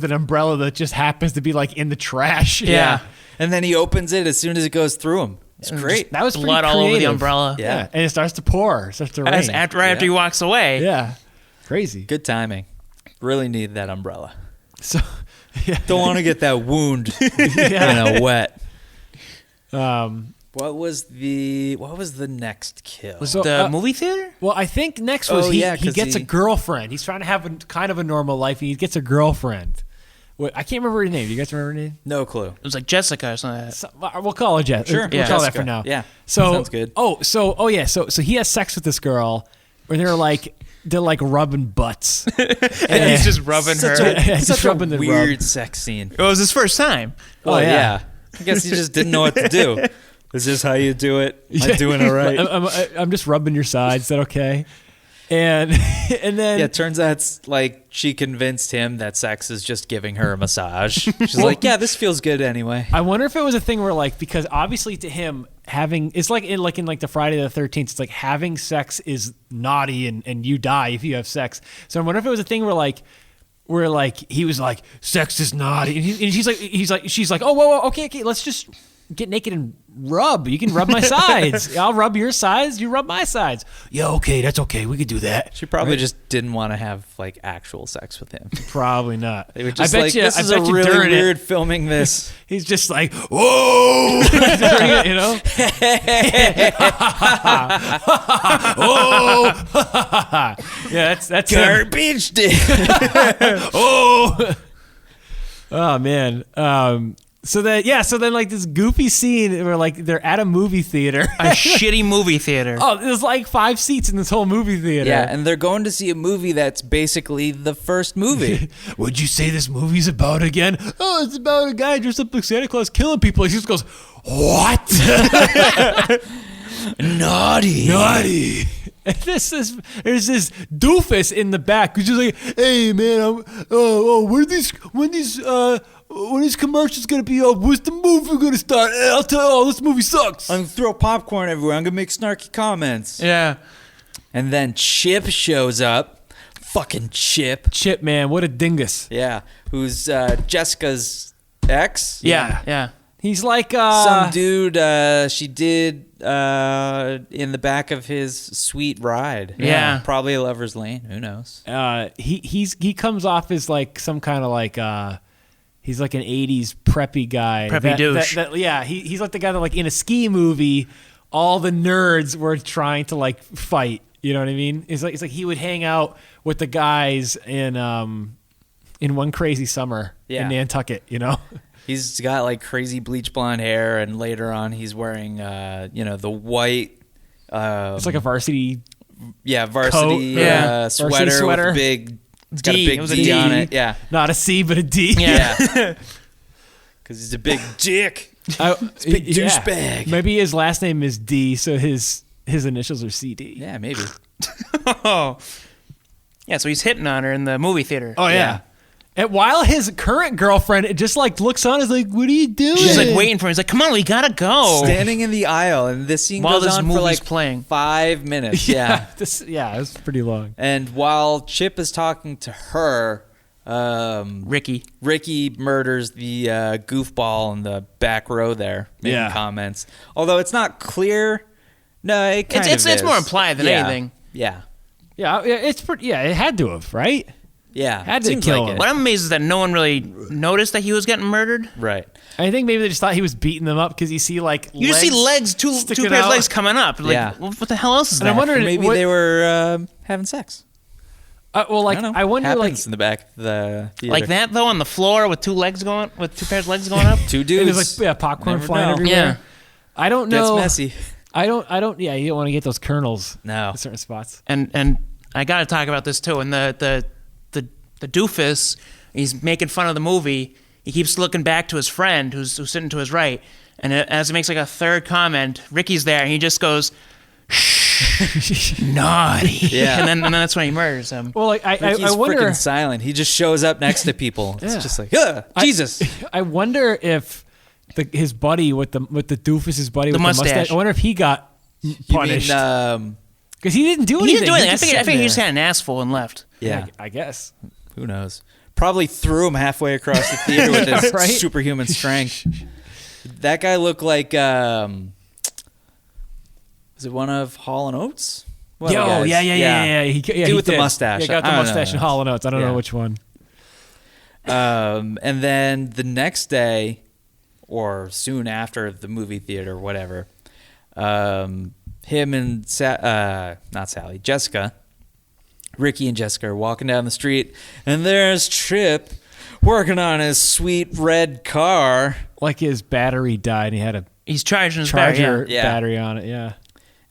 an umbrella that just happens to be like in the trash.
Yeah.
And then he opens it as soon as it goes through him. It's great.
That was pretty
Blood all over the
creative.
umbrella.
Yeah.
And it starts to pour. It starts to rain.
After he walks away.
Yeah. Crazy.
Good timing. Really need that umbrella.
So yeah.
Don't want to get that wound wet. What was the next kill?
So,
The movie theater?
well, I think next was he
'cause
gets a girlfriend. He's trying to have kind of a normal life, and he gets a girlfriend. I can't remember her name. Do you guys remember her name?
No clue.
It was like Jessica or something.
We'll call her Jess.
Sure.
We'll
Yeah.
call that
Jessica.
for now.
Yeah.
So
Sounds good.
So he has sex with this girl, where they're like rubbing butts.
And he's just rubbing her.
Just
Such
rubbing
a
the
weird
rub.
sex scene.
It was his first time.
Well,
yeah.
yeah. I guess he just didn't know what to do. Is this how you do it? Am I doing all right?
I'm just rubbing your sides. Is that okay? And then
Yeah, it turns out it's like she convinced him that sex is just giving her a massage. She's like, yeah, this feels good anyway.
I wonder if it was a thing where like because obviously to him having it's like in the Friday the 13th, it's like having sex is naughty and you die if you have sex. So I wonder if it was a thing where he was like sex is naughty and she's like oh whoa okay let's just get naked and rub. You can rub my sides. I'll rub your sides. You rub my sides. Yeah, okay, that's okay. We could do that.
She probably just didn't want to have like actual sex with him.
Probably not.
They were just
I bet
like,
you,
this
I
is
bet
a
you
really
during
weird filming this.
He's just like, whoa, during it, you know? Oh, yeah, that's him.
Garbage dick.
Oh, oh man. So then like this goofy scene where like they're at a movie theater.
A shitty movie theater.
Oh, there's like 5 seats in this whole movie theater.
Yeah, and they're going to see a movie that's basically the first movie.
What'd you say this movie's about again? Oh, it's about a guy dressed up like Santa Claus killing people. He just goes, what? Naughty. And there's this doofus in the back who's just like, hey man, when these commercials gonna be up? When's the movie gonna start? I'll tell you, this movie sucks.
I'm gonna throw popcorn everywhere. I'm gonna make snarky comments.
Yeah.
And then Chip shows up. Fucking Chip.
Chip, man, what a dingus.
Yeah. Who's Jessica's ex?
Yeah.
He's like
Some dude she did in the back of his sweet ride.
Yeah.
Probably a lover's lane. Who knows?
He comes off as like some kind of like he's like an 80s preppy guy.
Preppy douche.
He's like the guy that like in a ski movie, all the nerds were trying to like fight. You know what I mean? It's like he would hang out with the guys in One Crazy Summer in Nantucket, you know?
He's got like crazy bleach blonde hair, and later on he's wearing the white
It's like a varsity
varsity
coat.
sweater with a big it's got a big D on it. Yeah.
Not a C but a D.
Yeah. Cuz he's a big dick. Big douchebag.
Maybe his last name is D, so his initials are CD.
Yeah, maybe.
Oh. Yeah, so he's hitting on her in the movie theater.
Oh yeah. And while his current girlfriend just like looks on, is like, "What are you doing?"
She's like waiting for him. He's like, "Come on, we gotta go."
Standing in the aisle, and this scene
While
goes
this
on for
movie's
like
playing.
5 minutes. Yeah,
it's pretty long.
And while Chip is talking to her,
Ricky
murders the goofball in the back row there, making comments. Although it's not clear. No, it kind of is.
It's more implied than anything.
Yeah.
It's pretty. Yeah, it had to have, right?
Yeah,
had to kill him.
What I'm amazed is that no one really noticed that he was getting murdered.
Right.
I think maybe they just thought he was beating them up because you see like
you just see legs, two pairs of legs coming up. Like,
yeah.
What the hell else is that?
And I'm wondering
maybe they were having sex.
I wonder
happens in the back of the theater.
Like that though on the floor with two pairs of legs going up.
Two dudes.
And there's like popcorn flying everywhere.
Yeah.
I don't know.
That's messy.
I don't. Yeah, you don't want to get those kernels.
No.
In certain spots.
And I got to talk about this too. And the doofus, he's making fun of the movie. He keeps looking back to his friend who's sitting to his right. And as he makes like a third comment, Ricky's there, and he just goes, "Shh, naughty."
Yeah.
And then that's when he murders him.
Well, like
Ricky's
I wonder.
freaking silent. He just shows up next to people. It's just like, Jesus.
I wonder if his buddy with the doofus's buddy with
mustache.
the mustache. I wonder if he got punished. Because he didn't do anything.
He didn't do anything. I think he
there.
just had an ass full and left.
Yeah.
I guess.
Who knows? Probably threw him halfway across the theater with his
Right?
superhuman strength. That guy looked like, was it one of Hall & Oates?
Yeah. Dude
with the mustache.
Yeah, got the
I don't
mustache
know.
and Hall & Oates. I don't
Yeah.
know which one.
And then the next day, or soon after the movie theater, whatever, him and Jessica, Ricky and Jessica are walking down the street, and there's Chip working on his sweet red car.
Like his battery died, and he had
He's charging his
charger
battery.
Yeah.
battery on it. Yeah.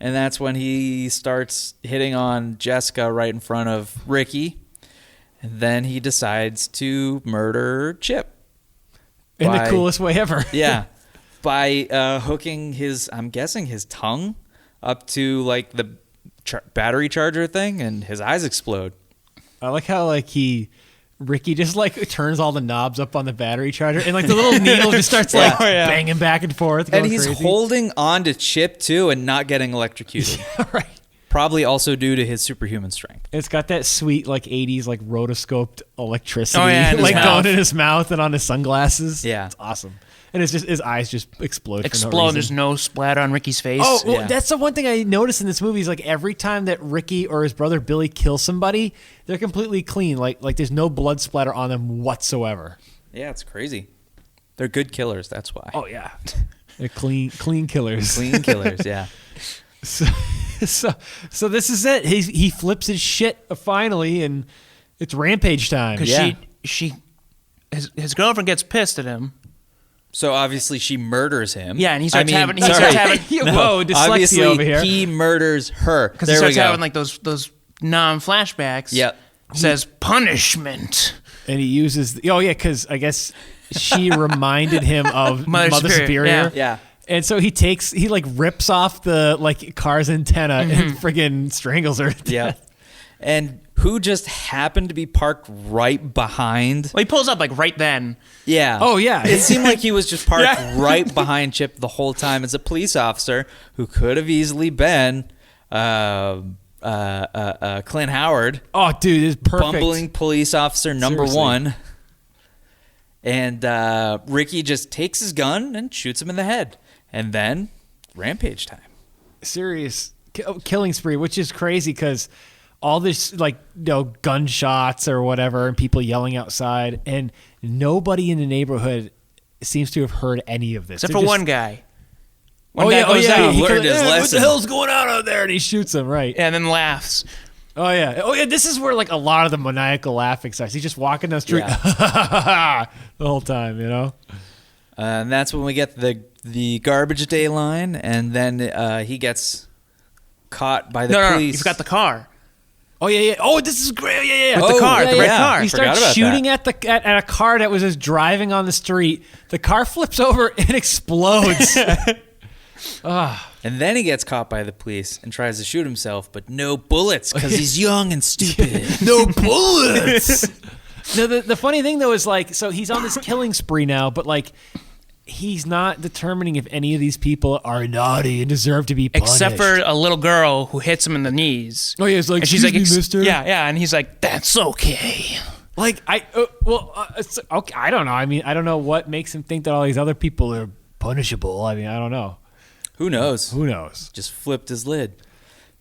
And that's when he starts hitting on Jessica right in front of Ricky. And then he decides to murder Chip.
In the coolest way ever.
Yeah. By hooking I'm guessing his tongue up to like the battery charger thing, and his eyes explode.
I like how Ricky just like turns all the knobs up on the battery charger, and like the little needle just starts like banging back and forth.
And he's
crazy.
holding on to Chip too and not getting electrocuted.
Right.
Probably also due to his superhuman strength.
It's got that sweet like 80s like rotoscoped electricity
in his
like
mouth.
going in his mouth and on his sunglasses.
Yeah.
It's awesome. And it's just his eyes just explode.
Explode.
For no reason.
There's no splatter on Ricky's face.
Oh, well,
Yeah.
that's the one thing I noticed in this movie is like every time that Ricky or his brother Billy kill somebody, they're completely clean. Like there's no blood splatter on them whatsoever.
Yeah, it's crazy. They're good killers. That's why.
Oh yeah, they're clean killers.
Clean killers. Yeah.
So this is it. He flips his shit finally, and it's rampage time.
Because
Yeah.
his girlfriend gets pissed at him.
So obviously she murders him.
Yeah, and he starts having. He
sorry.
starts having
Whoa, dyslexia
Obviously
over here.
he murders her.
because
There
he
we
starts
go.
having like those non-flashbacks.
Yep.
Says punishment.
And he uses because I guess she reminded him of
Mother
Mother
Superior,
Superior.
Yeah.
And so he rips off the like car's antenna and friggin' strangles her. to
Yeah.
death.
And who just happened to be parked right behind?
Well, he pulls up like right then.
Yeah.
Oh, yeah.
It seemed like he was just parked right behind Chip the whole time as a police officer who could have easily been Clint Howard,
Oh, dude, it's perfect.
bumbling police officer number
Seriously.
one. And Ricky just takes his gun and shoots him in the head. And then rampage time.
Serious killing spree, which is crazy because all this gunshots or whatever and people yelling outside, and nobody in the neighborhood seems to have heard any of this.
Except
They're
for
just-
one guy.
Oh yeah,
goes out.
He learned his
What the
lesson."
hell's going on out there? And he shoots him right.
And then laughs.
Oh yeah. This is where like a lot of the maniacal laughing starts. He's just walking down the street the whole time, you know.
And that's when we get the garbage day line, and then he gets caught by the
No,
police.
you forgot the car.
Oh yeah. Oh, this is great. Yeah.
With the car, the red car.
He
Forgot
starts
about
shooting
that.
at a car that was just driving on the street. The car flips over and explodes.
And then he gets caught by the police and tries to shoot himself, but no bullets because he's young and stupid.
No bullets. No, the funny thing though is like, so he's on this killing spree now, but like, he's not determining if any of these people are naughty and deserve to be punished.
Except for a little girl who hits him in the knees.
Oh yeah, it's like,
And she's like,
"Excuse me, mister."
Yeah, and he's like, that's okay.
Like okay, I don't know. I mean, I don't know what makes him think that all these other people are punishable. I mean, I don't know.
Who knows?
Who knows?
Just flipped his lid.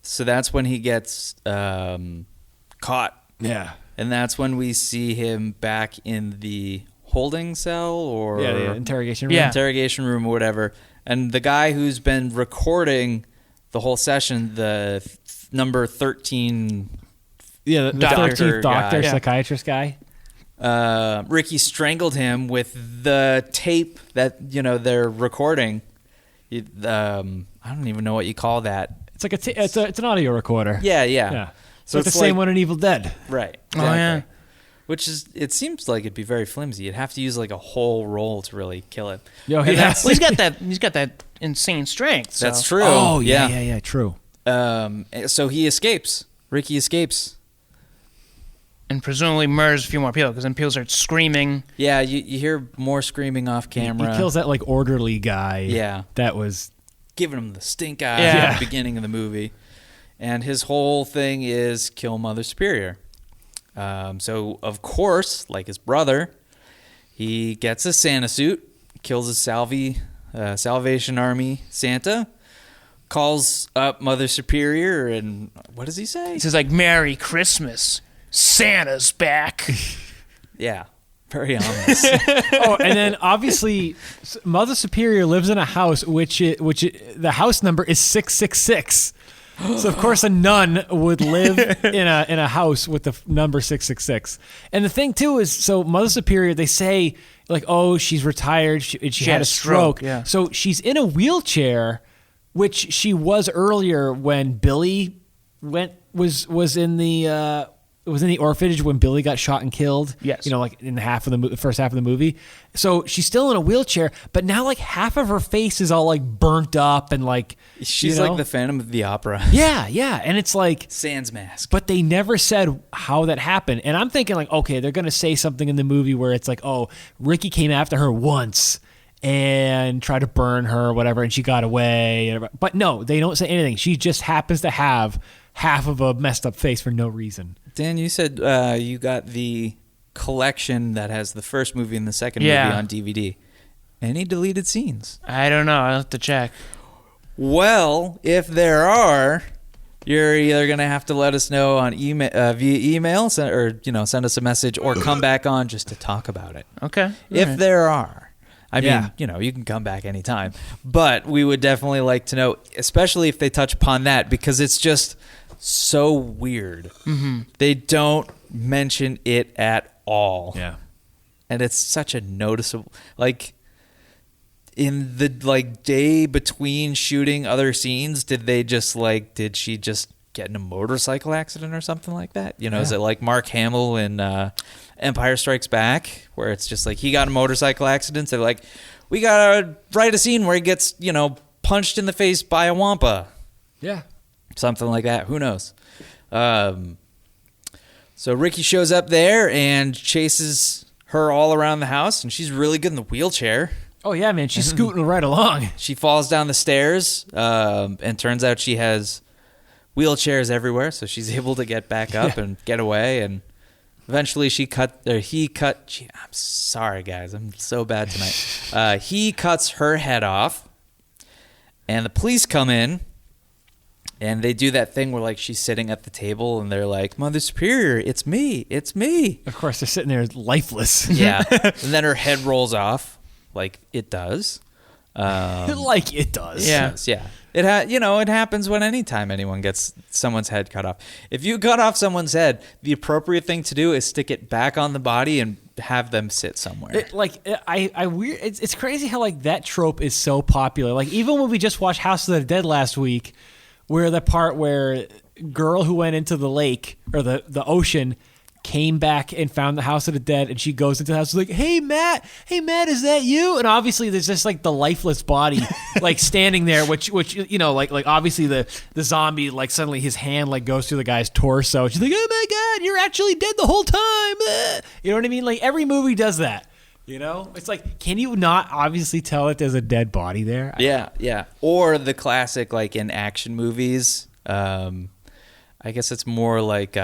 So that's when he gets caught.
Yeah.
And that's when we see him back in the holding cell or
Yeah, the interrogation room.
Yeah.
interrogation room or whatever. And the guy who's been recording the whole session, the number 13
Yeah, the
Doctor
13th doctor,
guy.
psychiatrist guy.
Ricky strangled him with the tape that they're recording. I don't even know what you call that.
It's like it's an audio recorder.
Yeah.
Yeah.
So
It's the
it's
same
like-
one in Evil Dead.
Right.
Oh, yeah.
Which is, it seems like it'd be very flimsy. You'd have to use like a whole roll to really kill it.
Yo,
And
yeah.
that's-
Well, he's got that insane strength. So.
That's true.
Oh yeah, true.
So he escapes. Ricky escapes.
And presumably murders a few more people because then people start screaming.
Yeah, you hear more screaming off camera.
He kills that like orderly guy.
Yeah.
That was
Giving him the stink eye
Yeah.
at the beginning of the movie. And his whole thing is kill Mother Superior. So, of course, like his brother, he gets a Santa suit, kills his Salvation Army Santa, calls up Mother Superior, and what does he say?
He says like, "Merry Christmas, Santa's back."
Yeah, very ominous.
Oh, and then obviously Mother Superior lives in a house which the house number is 666. So of course a nun would live in a house with the number 666. And the thing too is, so Mother Superior, they say like, oh, she's retired, she had a stroke.
Yeah.
So she's in a wheelchair, which she was earlier when Billy was in the orphanage when Billy got shot and killed.
Yes.
Like in the first half of the movie. So she's still in a wheelchair, but now like half of her face is all like burnt up and like
She's like the Phantom of the Opera.
yeah, and it's like,
Sans mask.
but they never said how that happened. And I'm thinking like, okay, they're gonna say something in the movie where it's like, oh, Ricky came after her once and tried to burn her or whatever, and she got away. But no, they don't say anything. She just happens to have half of a messed up face for no reason.
Dan, you said you got the collection that has the first movie and the second movie
Yeah.
on DVD. any deleted scenes?
I don't know. I'll have to check.
Well, if there are, you're either going to have to let us know on via email send us a message or come back on just to talk about it.
Okay.
If there are. I
Yeah.
mean, you can come back anytime. But we would definitely like to know, especially if they touch upon that, because it's just so weird. Mm-hmm. They don't mention it at all.
Yeah.
And it's such a noticeable, like, in the day between shooting other scenes, did she just get in a motorcycle accident or something like that? Is it like Mark Hamill in Empire Strikes Back, where it's just like he got in a motorcycle accident? They're like, we gotta write a scene where he gets, punched in the face by a wampa.
Yeah.
Something like that. Who knows? So Ricky shows up there and chases her all around the house, and she's really good in the wheelchair.
Oh, yeah, man. She's scooting right along.
She falls down the stairs, and turns out she has wheelchairs everywhere, so she's able to get back up and get away. And eventually, I'm sorry, guys, I'm so bad tonight. He cuts her head off, and the police come in, and they do that thing where like she's sitting at the table, and they're like, "Mother Superior, it's me."
Of course, they're sitting there lifeless.
Yeah, and then her head rolls off. Like it does.
Like it does.
Yes, yeah. It happens when anytime anyone gets someone's head cut off. If you cut off someone's head, the appropriate thing to do is stick it back on the body and have them sit somewhere.
It's crazy how like that trope is so popular. Like even when we just watched House of the Dead last week, where the part where girl who went into the lake or the ocean came back and found the House of the Dead, and she goes into the house like, hey Matt, is that you? And obviously there's just like the lifeless body like standing there, which like obviously the zombie like suddenly his hand like goes through the guy's torso. She's like, oh my god, you're actually dead the whole time. You know what I mean? Like every movie does that. It's like, can you not obviously tell that there's a dead body there?
Yeah. Or the classic like in action movies. I guess it's more like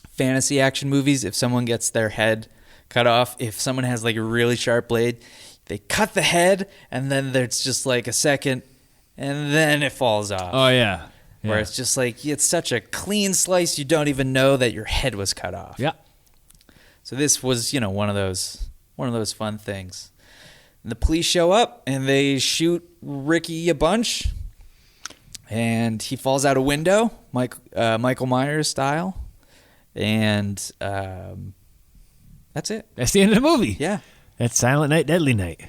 fantasy action movies. If someone gets their head cut off, if someone has like a really sharp blade, they cut the head, and then there's just like a second, and then it falls off.
Oh yeah.
Where it's just like it's such a clean slice, you don't even know that your head was cut off.
Yeah.
So this was one of those fun things. And the police show up and they shoot Ricky a bunch, and he falls out a window, Michael Myers style. And that's it.
That's the end of the movie.
Yeah.
That's Silent Night, Deadly Night.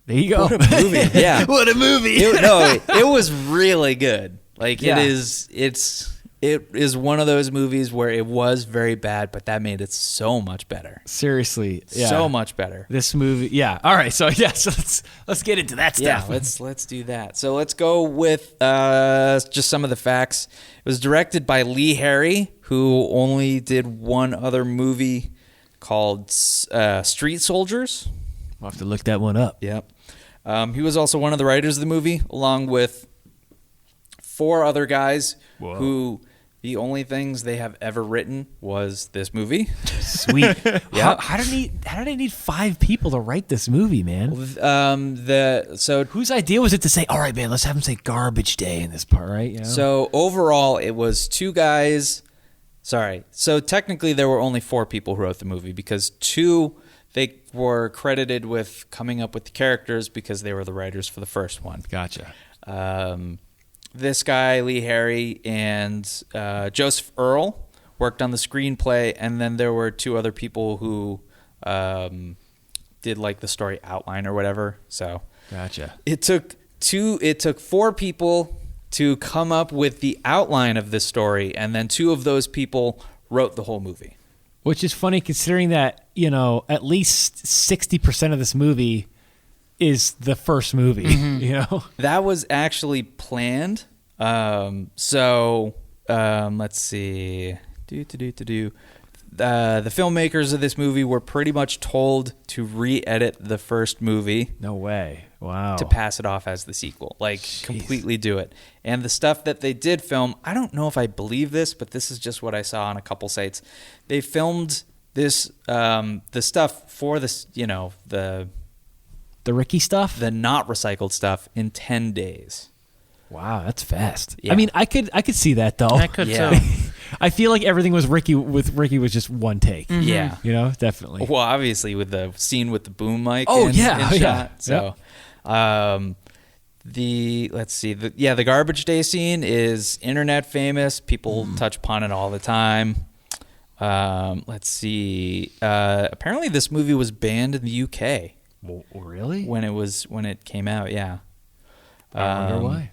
There you go.
What a movie. Yeah.
What a movie.
It was really good. Like
Yeah.
it is one of those movies where it was very bad, but that made it so much better.
Seriously. Yeah.
So much better.
This movie. Yeah. All right. So let's get into that
Yeah,
stuff.
let's do that. So let's go with just some of the facts. It was directed by Lee Harry, who only did one other movie called Street Soldiers.
I'll have to look that one up.
Yep. He was also one of the writers of the movie, along with 4 other guys who the only things they have ever written was this movie.
Sweet.
Yeah.
How did they need 5 people to write this movie, man? Whose idea was it to say, all right, man, let's have them say garbage day in this part, right?
So overall, it was 2 guys. Sorry. So technically, there were only 4 people who wrote the movie, because 2 they were credited with coming up with the characters because they were the writers for the first one.
Gotcha.
This guy, Lee Harry, and Joseph Earl worked on the screenplay, and then there were 2 other people who did like the story outline or whatever. So
Gotcha.
It took 4 people to come up with the outline of this story, and then 2 of those people wrote the whole movie.
Which is funny considering that, at least 60% of this movie is the first movie,
That was actually planned. Let's see. The filmmakers of this movie were pretty much told to re-edit the first movie.
No way. Wow.
To pass it off as the sequel. Completely do it. And the stuff that they did film, I don't know if I believe this, but this is just what I saw on a couple sites. They filmed This the stuff for this, the
Ricky stuff?
the not recycled stuff in 10 days.
Wow, that's fast.
Yeah.
I mean, I could see that though.
I could
Yeah.
too.
I feel like everything was Ricky was just one take.
Yeah.
Definitely.
Well, obviously with the scene with the boom mic.
Oh,
in
yeah.
shot.
Yeah.
So, the garbage day scene is internet famous. People touch upon it all the time. Let's see. Apparently, this movie was banned in the UK
Well, really?
when it came out. Yeah.
I wonder why.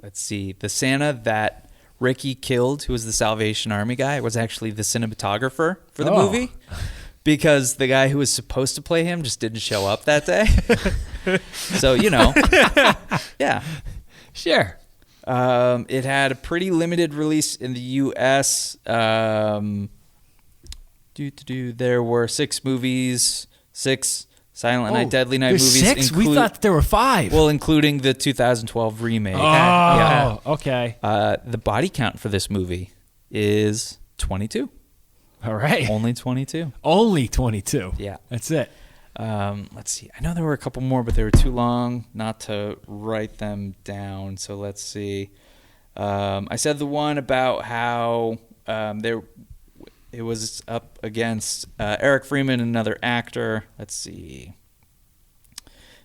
Let's see. The Santa that Ricky killed, who was the Salvation Army guy, was actually the cinematographer for the movie. Because the guy who was supposed to play him just didn't show up that day. So, yeah.
Sure.
It had a pretty limited release in the U.S. There were 6 movies, 6 Silent Night, Deadly Night
there's
movies.
6? We thought there were 5.
Well, including the 2012 remake.
Okay.
The body count for this movie is 22.
All right.
Only 22.
Only 22.
Yeah.
That's it.
Let's see. I know there were a couple more, but they were too long not to write them down. So let's see. I said the one about how it was up against Eric Freeman, another actor. Let's see.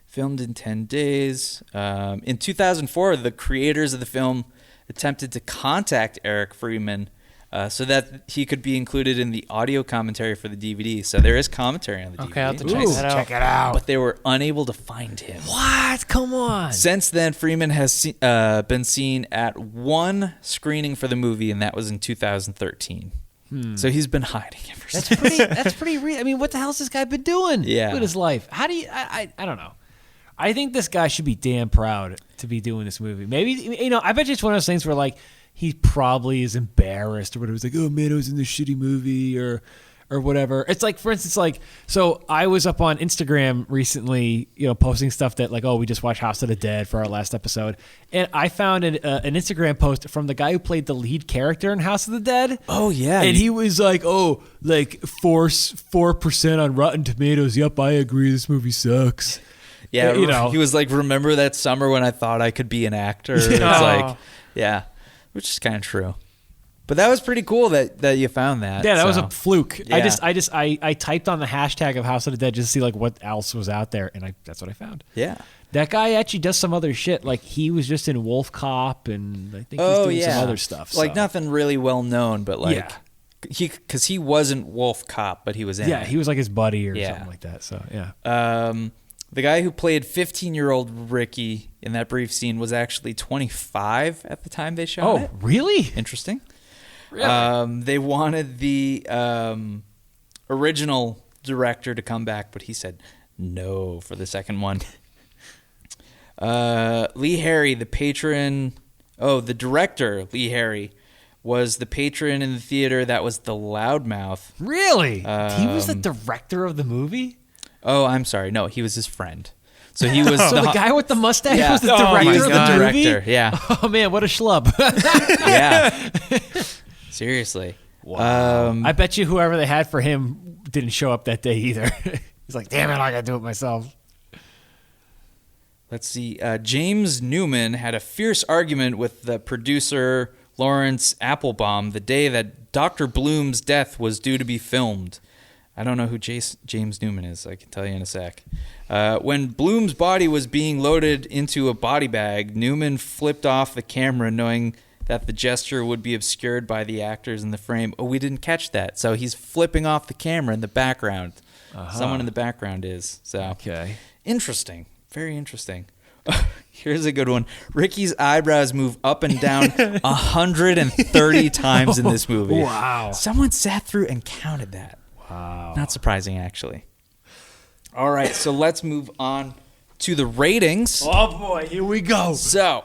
Filmed in 10 days. In 2004, the creators of the film attempted to contact Eric Freeman so that he could be included in the audio commentary for the DVD. So there is commentary on the DVD.
Okay, I'll have to check that out.
Check it out.
But they were unable to find him.
What? Come on.
Since then, Freeman has been seen at one screening for the movie, and that was in 2013. So he's been hiding ever since.
That's pretty real. I mean, what the hell's this guy been doing
Yeah.
with his life? How do you I don't know. I think this guy should be damn proud to be doing this movie. Maybe, I bet you it's one of those things where, like, he probably is embarrassed or whatever. He's like, oh, man, I was in this shitty movie or whatever. It's like, for instance, like, so I was up on Instagram recently, posting stuff that, like, oh, we just watched House of the Dead for our last episode. And I found an Instagram post from the guy who played the lead character in House of the Dead.
Oh, yeah.
And he was like, 4% on Rotten Tomatoes. Yep, I agree. This movie sucks.
Yeah, he was like, remember that summer when I thought I could be an actor? It's like, yeah, which is kind of true. But that was pretty cool that you found that.
Yeah, that was a fluke.
Yeah.
I typed on the hashtag of House of the Dead just to see like what else was out there, and that's what I found.
Yeah.
That guy actually does some other shit. Like, he was just in Wolf Cop, and I think he's doing some other stuff.
Like,
so.
nothing really well known, but like,
Yeah.
because he wasn't Wolf Cop, but he was in
Yeah,
it.
he was like his buddy or something like that. So, yeah.
The guy who played 15-year-old Ricky in that brief scene was actually 25 at the time they shot it.
Oh, really?
Interesting.
Really?
They wanted the original director to come back, but he said no for the second one. Lee Harry, the patron... Oh, the director, Lee Harry, was the patron in the theater that was the loudmouth.
Really? He was the director of the movie?
Oh, I'm sorry. No, he was his friend. So he was
the guy with the mustache
Yeah.
was the
Oh
director
my
of the
God.
movie?
Director, yeah.
Oh, man, what a schlub.
Yeah. Seriously.
Wow. I bet you whoever they had for him didn't show up that day either. He's like, damn it, I got to do it myself.
Let's see. James Newman had a fierce argument with the producer Lawrence Applebaum the day that Dr. Bloom's death was due to be filmed. I don't know who James Newman is. I can tell you in a sec. When Bloom's body was being loaded into a body bag, Newman flipped off the camera knowing that the gesture would be obscured by the actors in the frame. Oh, we didn't catch that. So he's flipping off the camera in the background. Someone in the background is. So
Okay.
Interesting. Very interesting. Here's a good one. Ricky's eyebrows move up and down 130 times in this movie.
Wow.
Someone sat through and counted that.
Wow.
Not surprising, actually. All right, so let's move on to the ratings.
Oh, boy, here we go.
So,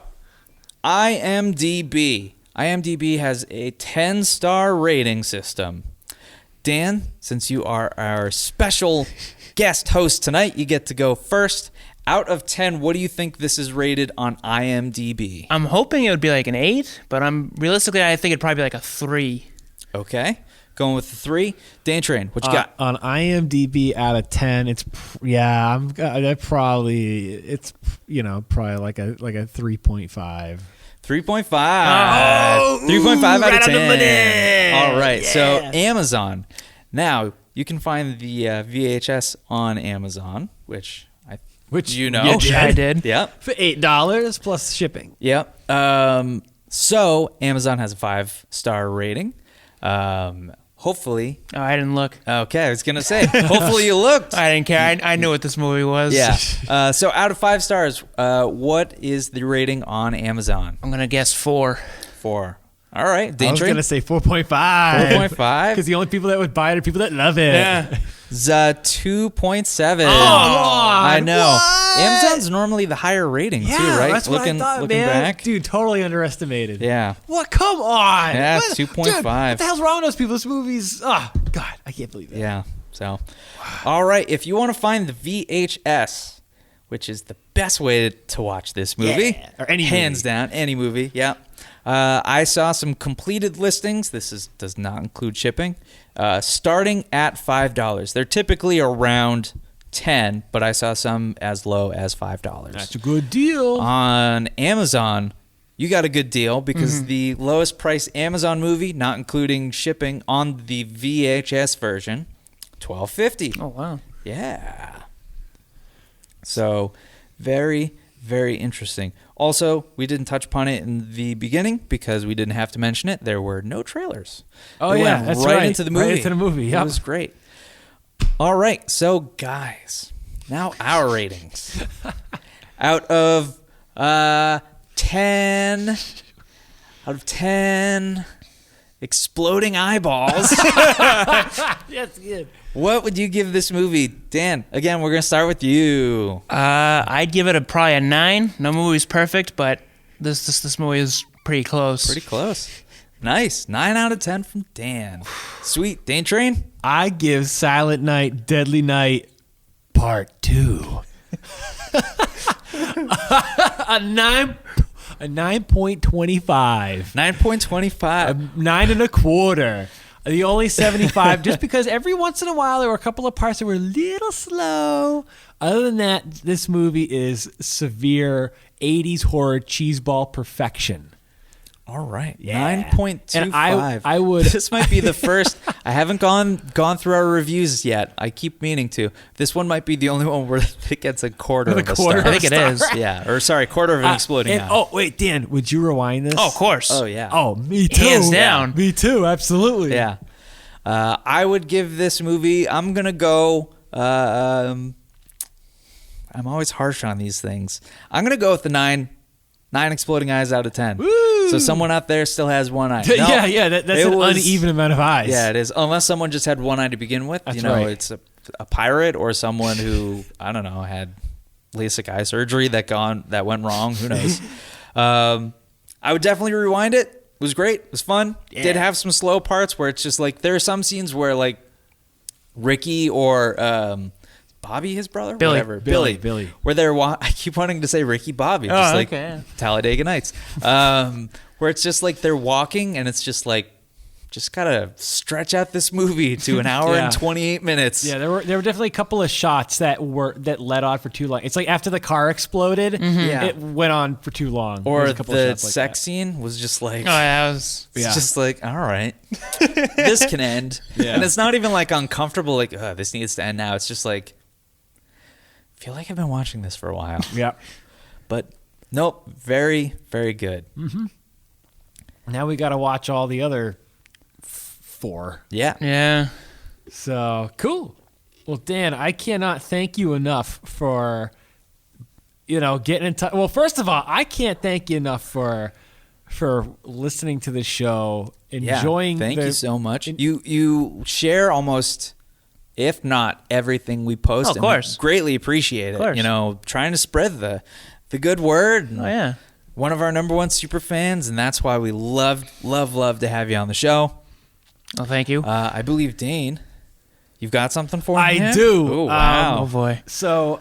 IMDb. IMDb has a 10-star rating system. Dan, since you are our special guest host tonight, you get to go first. Out of 10, what do you think this is rated on IMDb?
I'm hoping it would be like an 8, but realistically, I think it'd probably be like a 3.
Okay. Going with the 3. Dan Train, what you got?
On IMDb out of 10, it's probably like a 3.5.
3.5. Oh, 3.5 out
right
of 10.
on the money.
All right. Yeah. So Amazon. Now, you can find the VHS on Amazon, which you know.
I did.
Yep.
For $8 plus shipping.
Yep. So Amazon has a 5-star rating. Hopefully.
Oh, I didn't look.
Okay, I was going to say, hopefully you looked.
I didn't care. I knew what this movie was.
Yeah. So out of 5 stars, what is the rating on Amazon?
I'm going to guess 4.
4. All right.
I was going to say 4.5.
4.5?
Because the only people that would buy it are people that love it.
Yeah.
2.7.
Oh,
I know.
what?
Amazon's normally the higher rating too, right?
That's what I thought,
looking
man.
back.
Dude, totally underestimated.
Yeah.
What? Come on.
Yeah,
What?
2.5.
Dude, what the hell's wrong with those people? This movie's... Oh, God. I can't believe it.
Yeah. So, all right. If you want to find the VHS, which is the best way to watch this movie,
Yeah, or any
hands
movie.
down, any movie. Yeah. I saw some completed listings. Does not include shipping. Starting at $5. They're typically around 10, but I saw some as low as $5.
That's a good deal.
On Amazon, you got a good deal because the lowest price Amazon movie, not including shipping, on the VHS version, $12.50.
Oh, wow.
Yeah. So, very, very interesting. Also, we didn't touch upon it in the beginning because we didn't have to mention it. There were no trailers.
Oh,
It
yeah,
went
that's
right
right.
into the movie.
Right into the movie,
It
yep.
was great. All right, so guys, now our ratings. Out of 10 exploding eyeballs.
That's good.
What would you give this movie? Dan, again, we're going to start with you.
I'd give it probably a 9. No movie's perfect, but this movie is pretty close.
Pretty close. Nice. 9 out of 10 from Dan. Sweet. Dan Train?
I give Silent Night, Deadly Night, Part 2. a 9.25.
9.25.
9 and a quarter. The only 75, just because every once in a while there were a couple of parts that were a little slow. Other than that, this movie is severe 80s horror cheeseball perfection.
All right.
Yeah.
9.25.
And I would...
This might be the first. I haven't gone through our reviews yet. I keep meaning to. This one might be the only one where it gets a quarter of a star.
I think it is.
Yeah. Or sorry, quarter of an exploding eye.
Oh, wait, Dan, would you rewind this?
Oh, of course.
Oh, yeah.
Oh, me too.
Hands down.
Me too, absolutely.
Yeah. I would give this movie, I'm going to go, I'm always harsh on these things. I'm going to go with the 9 exploding eyes out of 10.
Woo!
So someone out there still has one eye. No,
yeah, that's an uneven amount of eyes.
Yeah, it is. Unless someone just had one eye to begin with.
That's
right.
right.
It's a pirate or someone who, I don't know, had LASIK eye surgery that went wrong. Who knows? I would definitely rewind it. It was great. It was fun.
Yeah.
Did have some slow parts where it's just like, there are some scenes where like Ricky or Bobby, his brother?
Billy.
Whatever.
Billy.
Where they're I keep wanting to say Ricky Bobby. Just like
okay.
Talladega Nights. Where it's just like they're walking and it's just like, just gotta stretch out this movie to an hour
Yeah.
and 28 minutes.
Yeah, there were definitely a couple of shots that led on for too long. It's like after the car exploded,
Yeah.
it went on for too long. There
Or
was a couple of
the
shots like
sex
that.
scene was just like,
Oh, yeah, it was...
it's
Yeah.
just like, all right, this can end.
Yeah.
And it's not even like uncomfortable, like, this needs to end now. It's just like, I feel like I've been watching this for a while.
Yeah.
But nope, very, very good.
Now we got to watch all the other 4.
Yeah.
Yeah.
So cool. Well, Dan, I cannot thank you enough for, getting in touch. Well, first of all, I can't thank you enough for listening to the show, enjoying.
Thank you so much. You share almost, if not everything we post.
Oh, of
and we
course.
greatly appreciate it.
course.
Trying to spread the good word.
Oh, yeah.
One of our number one super fans, and that's why we love to have you on the show.
Oh, thank you.
I believe Dane, you've got something for
I
him?
do.
Oh, wow.
Oh, boy.
So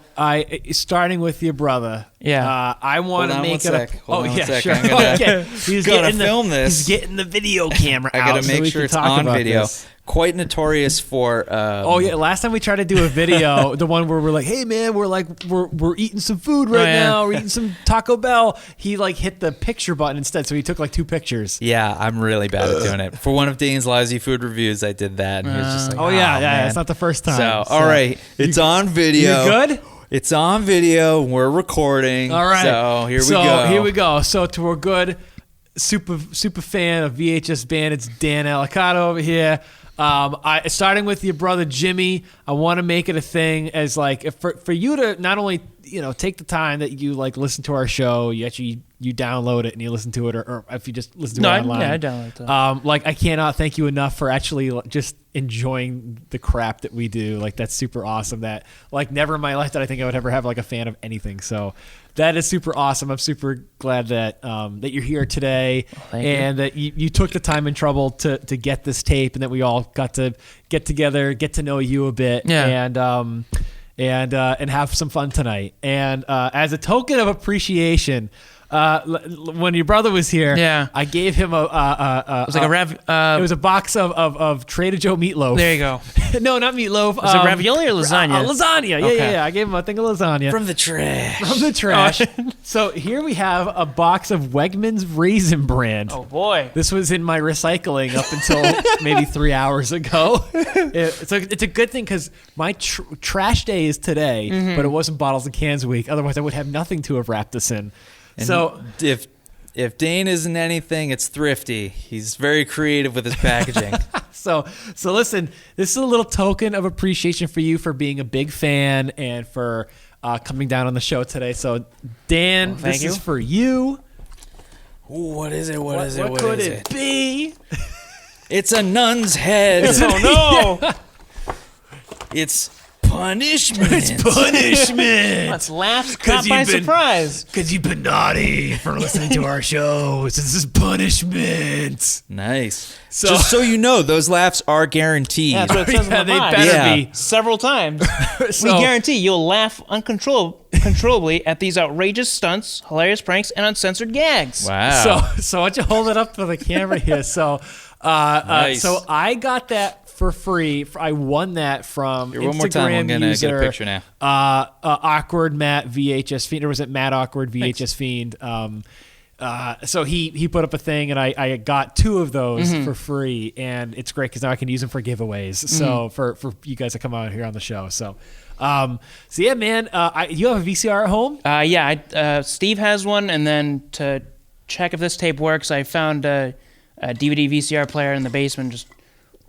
starting with your brother,
Yeah.
I want to
Hold on
make
one
it.
sec. Hold on one sec.
Sure.
I'm gonna-
Okay. He's
gonna
getting
film this.
He's getting the video camera
I
out.
gotta
so
make
we
sure
can
it's
talk
on
about
video.
this.
Quite notorious for.
Oh yeah, last time we tried to do a video, the one where we're like, "Hey man, we're eating some food right now. We're eating some Taco Bell." He like hit the picture button instead, so he took like 2 pictures.
Yeah, I'm really bad at doing it. For one of Dane's lousy food reviews, I did that, and he was just like,
Oh yeah,
man.
it's not the first time.
So, all right, it's on video.
You good?
It's on video. We're recording.
All right.
So here we go.
So to our good super fan of VHS Bandits, Dan Alicata over here. Starting with your brother Jimmy, I want to make it a thing as like for you to not only take the time that you like listen to our show, you download it and you listen to it, or if you just listen to it online.
I download it.
I cannot thank you enough for actually just enjoying the crap that we do. Like that's super awesome. That like never in my life did I think I would ever have like a fan of anything. So that is super awesome. I'm super glad that that you're here today and that you took the time and trouble to get this tape, and that we all got to get together, get to know you a bit, and have some fun tonight. And as a token of appreciation, when your brother was here, I gave him it
was like
it was a box of Trader Joe meatloaf.
There you go.
No, not meatloaf.
Was it ravioli or lasagna?
Lasagna. Yeah. I gave him a thing of lasagna.
From the trash.
From the trash. So here we have a box of Wegmans Raisin Bran.
Oh boy.
This was in my recycling up until maybe 3 hours ago. It's a good thing because my trash day is today, but it wasn't bottles and cans week. Otherwise, I would have nothing to have wrapped this in.
And
so
if Dane isn't anything, it's thrifty. He's very creative with his packaging.
So listen, this is a little token of appreciation for you for being a big fan and for coming down on the show today. So Dan, this is for you.
Ooh, what is it? What
could it be?
It's a nun's head.
Oh no!
It's punishment.
Let's laugh caught by surprise.
Because you've been naughty for listening to our show. This is punishment.
Nice. Just so you know, those laughs are guaranteed.
That's what it says on the
they
box.
better be.
Several times.
So-
We guarantee you'll laugh uncontrollably at these outrageous stunts, hilarious pranks, and uncensored gags.
Wow.
So why don't you hold it up for the camera here? So,
Nice.
So I got that for free. I won that from
Here,
Instagram
one more time, I'm gonna
user,
get a picture now.
Awkward Matt VHS Fiend, or was it Matt Awkward VHS Fiend? So he put up a thing, and I got 2 of those for free, and it's great because now I can use them for giveaways. So for you guys that come out here on the show. So yeah, man, you have a VCR at home?
Steve has one, and then to check if this tape works, I found a DVD VCR player in the basement, just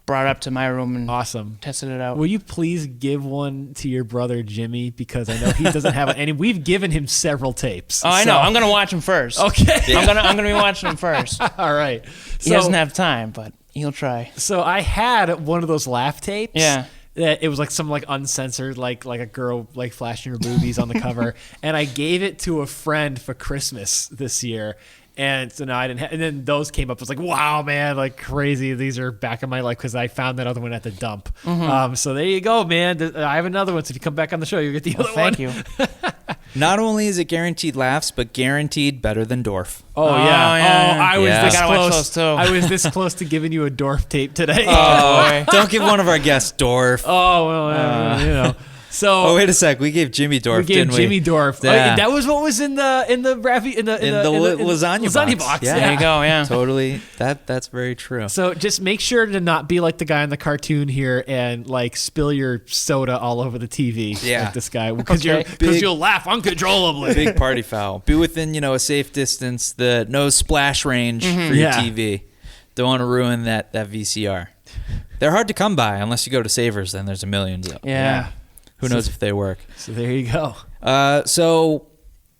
brought it up to my room and
Awesome.
tested it out.
Will you please give one to your brother Jimmy, because I know he doesn't have any. We've given him several tapes.
I know. I'm gonna watch him first.
Okay.
I'm gonna be watching him first.
All right.
He doesn't have time, but he'll try.
So I had one of those laugh tapes.
Yeah.
That it was like some like uncensored, like a girl like flashing her boobies on the cover, and I gave it to a friend for Christmas this year. And so now I didn't have, and then those came up. I was like, wow, man, like crazy. These are back in my life because I found that other one at the dump. So there you go, man. I have another one. So if you come back on the show, you get the other one.
Thank you.
Not only is it guaranteed laughs, but guaranteed better than Dorf.
Oh, yeah.
I
was
Yeah.
this
gotta watch
close.
those, too.
I was this close to giving you a Dorf tape today.
Oh,
Don't give one of our guests Dorf.
Oh, well, you know. So
Oh, wait a sec. We gave Jimmy Dorf,
we gave
didn't
Jimmy Dorf.
Yeah.
That was what was in the
lasagna box.
Yeah.
There you go. Yeah.
Totally. That's very true.
So just make sure to not be like the guy in the cartoon here and like spill your soda all over the TV.
Yeah.
Like this guy, because
Big-
you'll laugh uncontrollably.
Big party foul. Be within, a safe distance, the no splash range for your
Yeah.
TV. Don't want to ruin that VCR. They're hard to come by unless you go to Savers. Then there's a million.
Yeah.
Who knows if they work?
So there you go.
So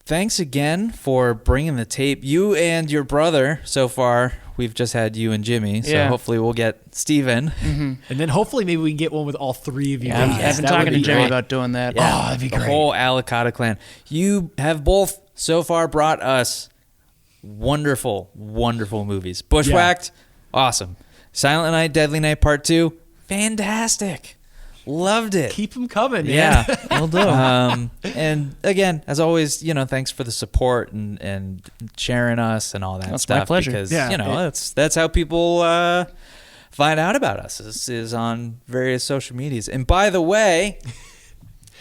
thanks again for bringing the tape. You and your brother, so far, we've just had you and Jimmy. So
Yeah.
hopefully we'll get Steven.
And then hopefully maybe we can get one with all 3 of you.
Yeah,
guys.
I've been
That would
talking to
be
Jimmy
great.
about doing that.
Oh, that'd be
The
great.
whole Alicata clan. You have both so far brought us wonderful, wonderful movies. Bushwhacked, awesome. Silent Night, Deadly Night Part 2, fantastic. Loved it.
Keep them coming, man.
Yeah,
Will do.
and again, as as always, thanks for the support and sharing us and all that
That's
stuff.
my pleasure.
Because
Yeah.
that's how people find out about us is on various social medias. And by the way,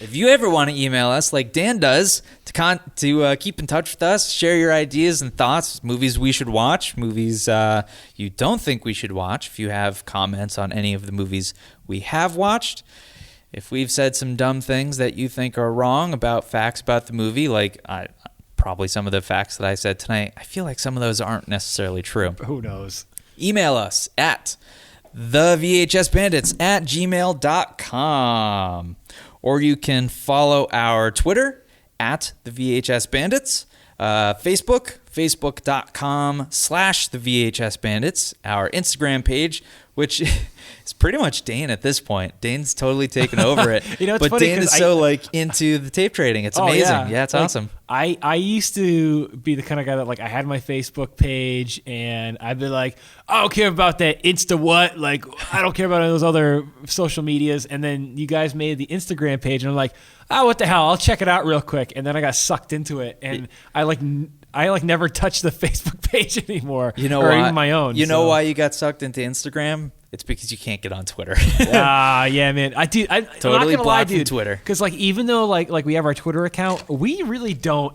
if you ever want to email us like Dan does to keep in touch with us, share your ideas and thoughts, movies we should watch, movies you don't think we should watch, if you have comments on any of the movies we have watched, if we've said some dumb things that you think are wrong about facts about the movie, like probably some of the facts that I said tonight, I feel like some of those aren't necessarily true.
Who knows?
Email us at thevhsbandits@gmail.com. Or you can follow our Twitter at the VHS Bandits, Facebook, facebook.com/the VHS our Instagram page, which is pretty much Dane at this point. Dane's totally taken over it.
It's
but
funny
Dane is so into the tape trading. It's amazing. Yeah, it's awesome.
I used to be the kind of guy that I had my Facebook page and I'd be like, I don't care about that Insta what, I don't care about those other social medias. And then you guys made the Instagram page and I'm like, oh, what the hell? I'll check it out real quick. And then I got sucked into it and I never touched the Facebook page anymore. Or even my own.
You know why you got sucked into Instagram? It's because you can't get on Twitter.
Yeah, man. I'm
Totally
not gonna lie,
blocked from
dude.
Twitter.
Because even though we have our Twitter account, we really don't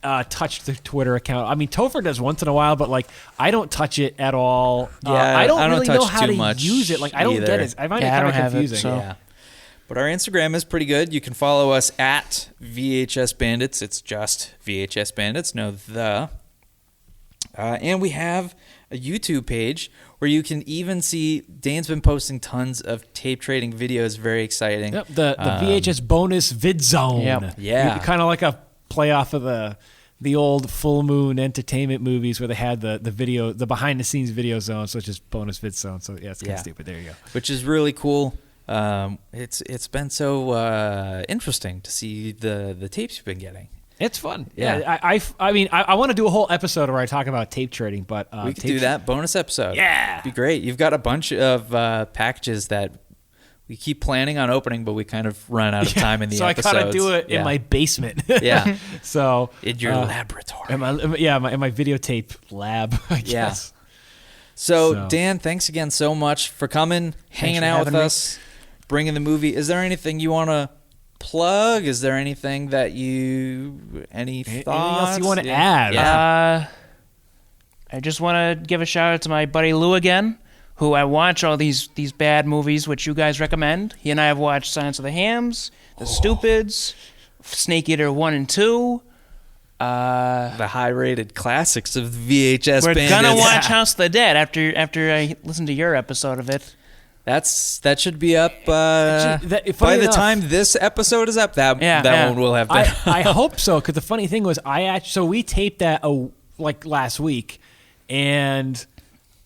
touch the Twitter account. I mean, Topher does once in a while, but I don't touch it at all.
Yeah,
I don't really know
touch
how
too
to
much
use it. I don't
either.
get it. I find it
I
kind
don't
of
have it,
confusing.
so-
Yeah. But our Instagram is pretty good. You can follow us at VHS Bandits. It's just VHS Bandits, no the. And we have a YouTube page where you can even see Dane's been posting tons of tape trading videos. Very exciting.
Yep, the VHS bonus vid zone.
Yep.
Yeah.
Kind of like a play off of the old Full Moon Entertainment movies where they had the video, the behind the scenes video zone, so it's just bonus vid zone. So yeah, it's kind of stupid. There you go.
Which is really cool. It's been so interesting to see the tapes you've been getting.
It's fun.
Yeah.
I mean, I want to do a whole episode where I talk about tape trading, but
We could do that bonus episode.
Yeah.
Be great. You've got a bunch of packages that we keep planning on opening, but we kind of run out of time in the
so
episodes.
I kind of do it in my basement.
Yeah.
So
In your laboratory.
in my videotape lab, I guess.
Yeah. So, Dan, thanks again so much for coming, hanging
for
out with
having me.
us, bringing the movie. Is there anything you want to plug? Is there anything that any thoughts?
Anything else you want to
Yeah.
add?
Yeah.
I just want to give a shout out to my buddy Lou again, who I watch all these bad movies which you guys recommend. He and I have watched Silence of the Hams, The Stupids, Snake Eater 1 and 2.
The high-rated classics of the VHS
We're
Bandits.
gonna watch House of the Dead after I listen to your episode of it.
That should be up by
funny
the
enough-
time this episode is up. That one will have been.
I hope so, because the funny thing was, we taped that last week, and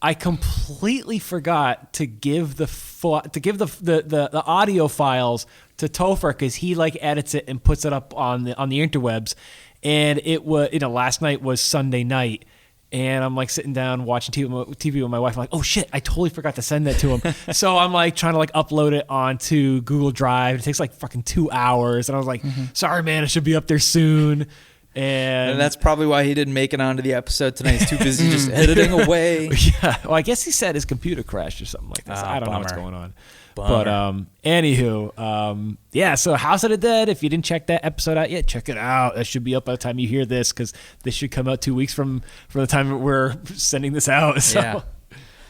I completely forgot to give the audio files to Topher because he edits it and puts it up on the interwebs, and it was last night was Sunday night. And I'm sitting down watching TV with my wife. I'm like, oh shit, I totally forgot to send that to him. So I'm trying to upload it onto Google Drive. It takes fucking 2 hours. And I was like, sorry man, it should be up there soon.
And that's probably why he didn't make it onto the episode tonight. He's too busy just editing away.
Yeah. Well, I guess he said his computer crashed or something like this. I don't know what's
bummer.
going on.
Bummer.
But anywho, yeah. So House of the Dead. If you didn't check that episode out yet, check it out. That should be up by the time you hear this, because this should come out 2 weeks from the time that we're sending this out. So.
Yeah.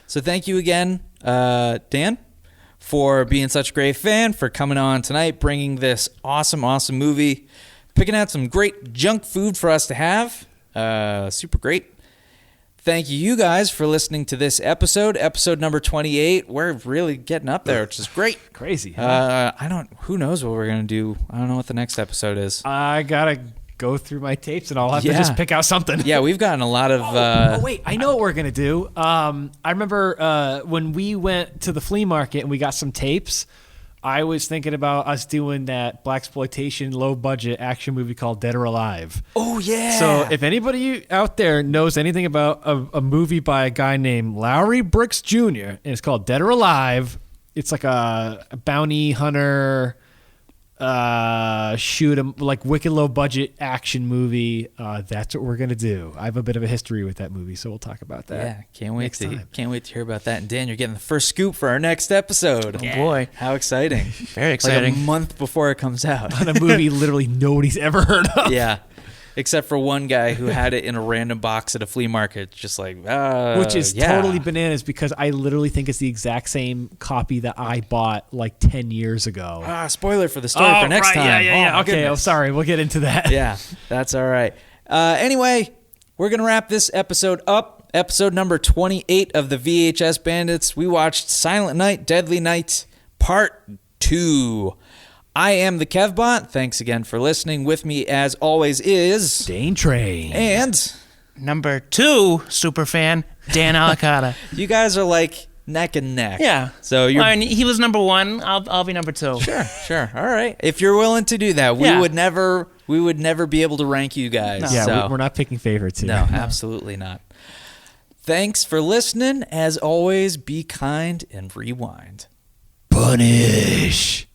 So thank you again, Dan, for being such a great fan, for coming on tonight, bringing this awesome movie, picking out some great junk food for us to have. Super great. Thank you guys for listening to this episode number 28. We're really getting up there, which is great.
Crazy. Huh?
Who knows what we're going to do. I don't know what the next episode is.
I gotta go through my tapes and I'll have to just pick out something.
Yeah, we've gotten a lot of...
Oh, wait, I know what we're gonna do. I remember when we went to the flea market and we got some tapes, I was thinking about us doing that blaxploitation, low-budget action movie called Dead or Alive.
Oh, yeah.
So if anybody out there knows anything about a movie by a guy named Lowry Brooks Jr., and it's called Dead or Alive, it's like a bounty hunter shoot 'em, like wicked low budget action movie. That's what we're gonna do. I have a bit of a history with that movie, so we'll talk about that.
Yeah, can't wait to
time.
hear about that. And Dan, you're getting the first scoop for our next episode.
Oh, boy.
How exciting.
Very exciting.
Like a month before it comes out.
On a movie literally nobody's ever heard of.
Yeah. Except for one guy who had it in a random box at a flea market, just like,
Which is
yeah.
totally bananas because I literally think it's the exact same copy that I bought like 10 years ago.
Spoiler for the story for next time.
Yeah.
Oh, my
Okay,
goodness.
sorry. We'll get into that.
Yeah, that's all right. Anyway, we're going to wrap this episode up. Episode number 28 of the VHS Bandits. We watched Silent Night, Deadly Night, Part 2. I am the Kevbot. Thanks again for listening. With me, as always, is...
Dane Train.
And...
Number 2 superfan, Dan Alicata.
You guys are like neck and neck.
Yeah.
So you're...
Well, I mean, he was number 1. I'll be number 2.
Sure. All right. If you're willing to do that, we
Yeah.
would never be able to rank you guys.
No.
Yeah,
so.
we're not picking favorites here.
No, absolutely not. Thanks for listening. As always, be kind and rewind.
Punish.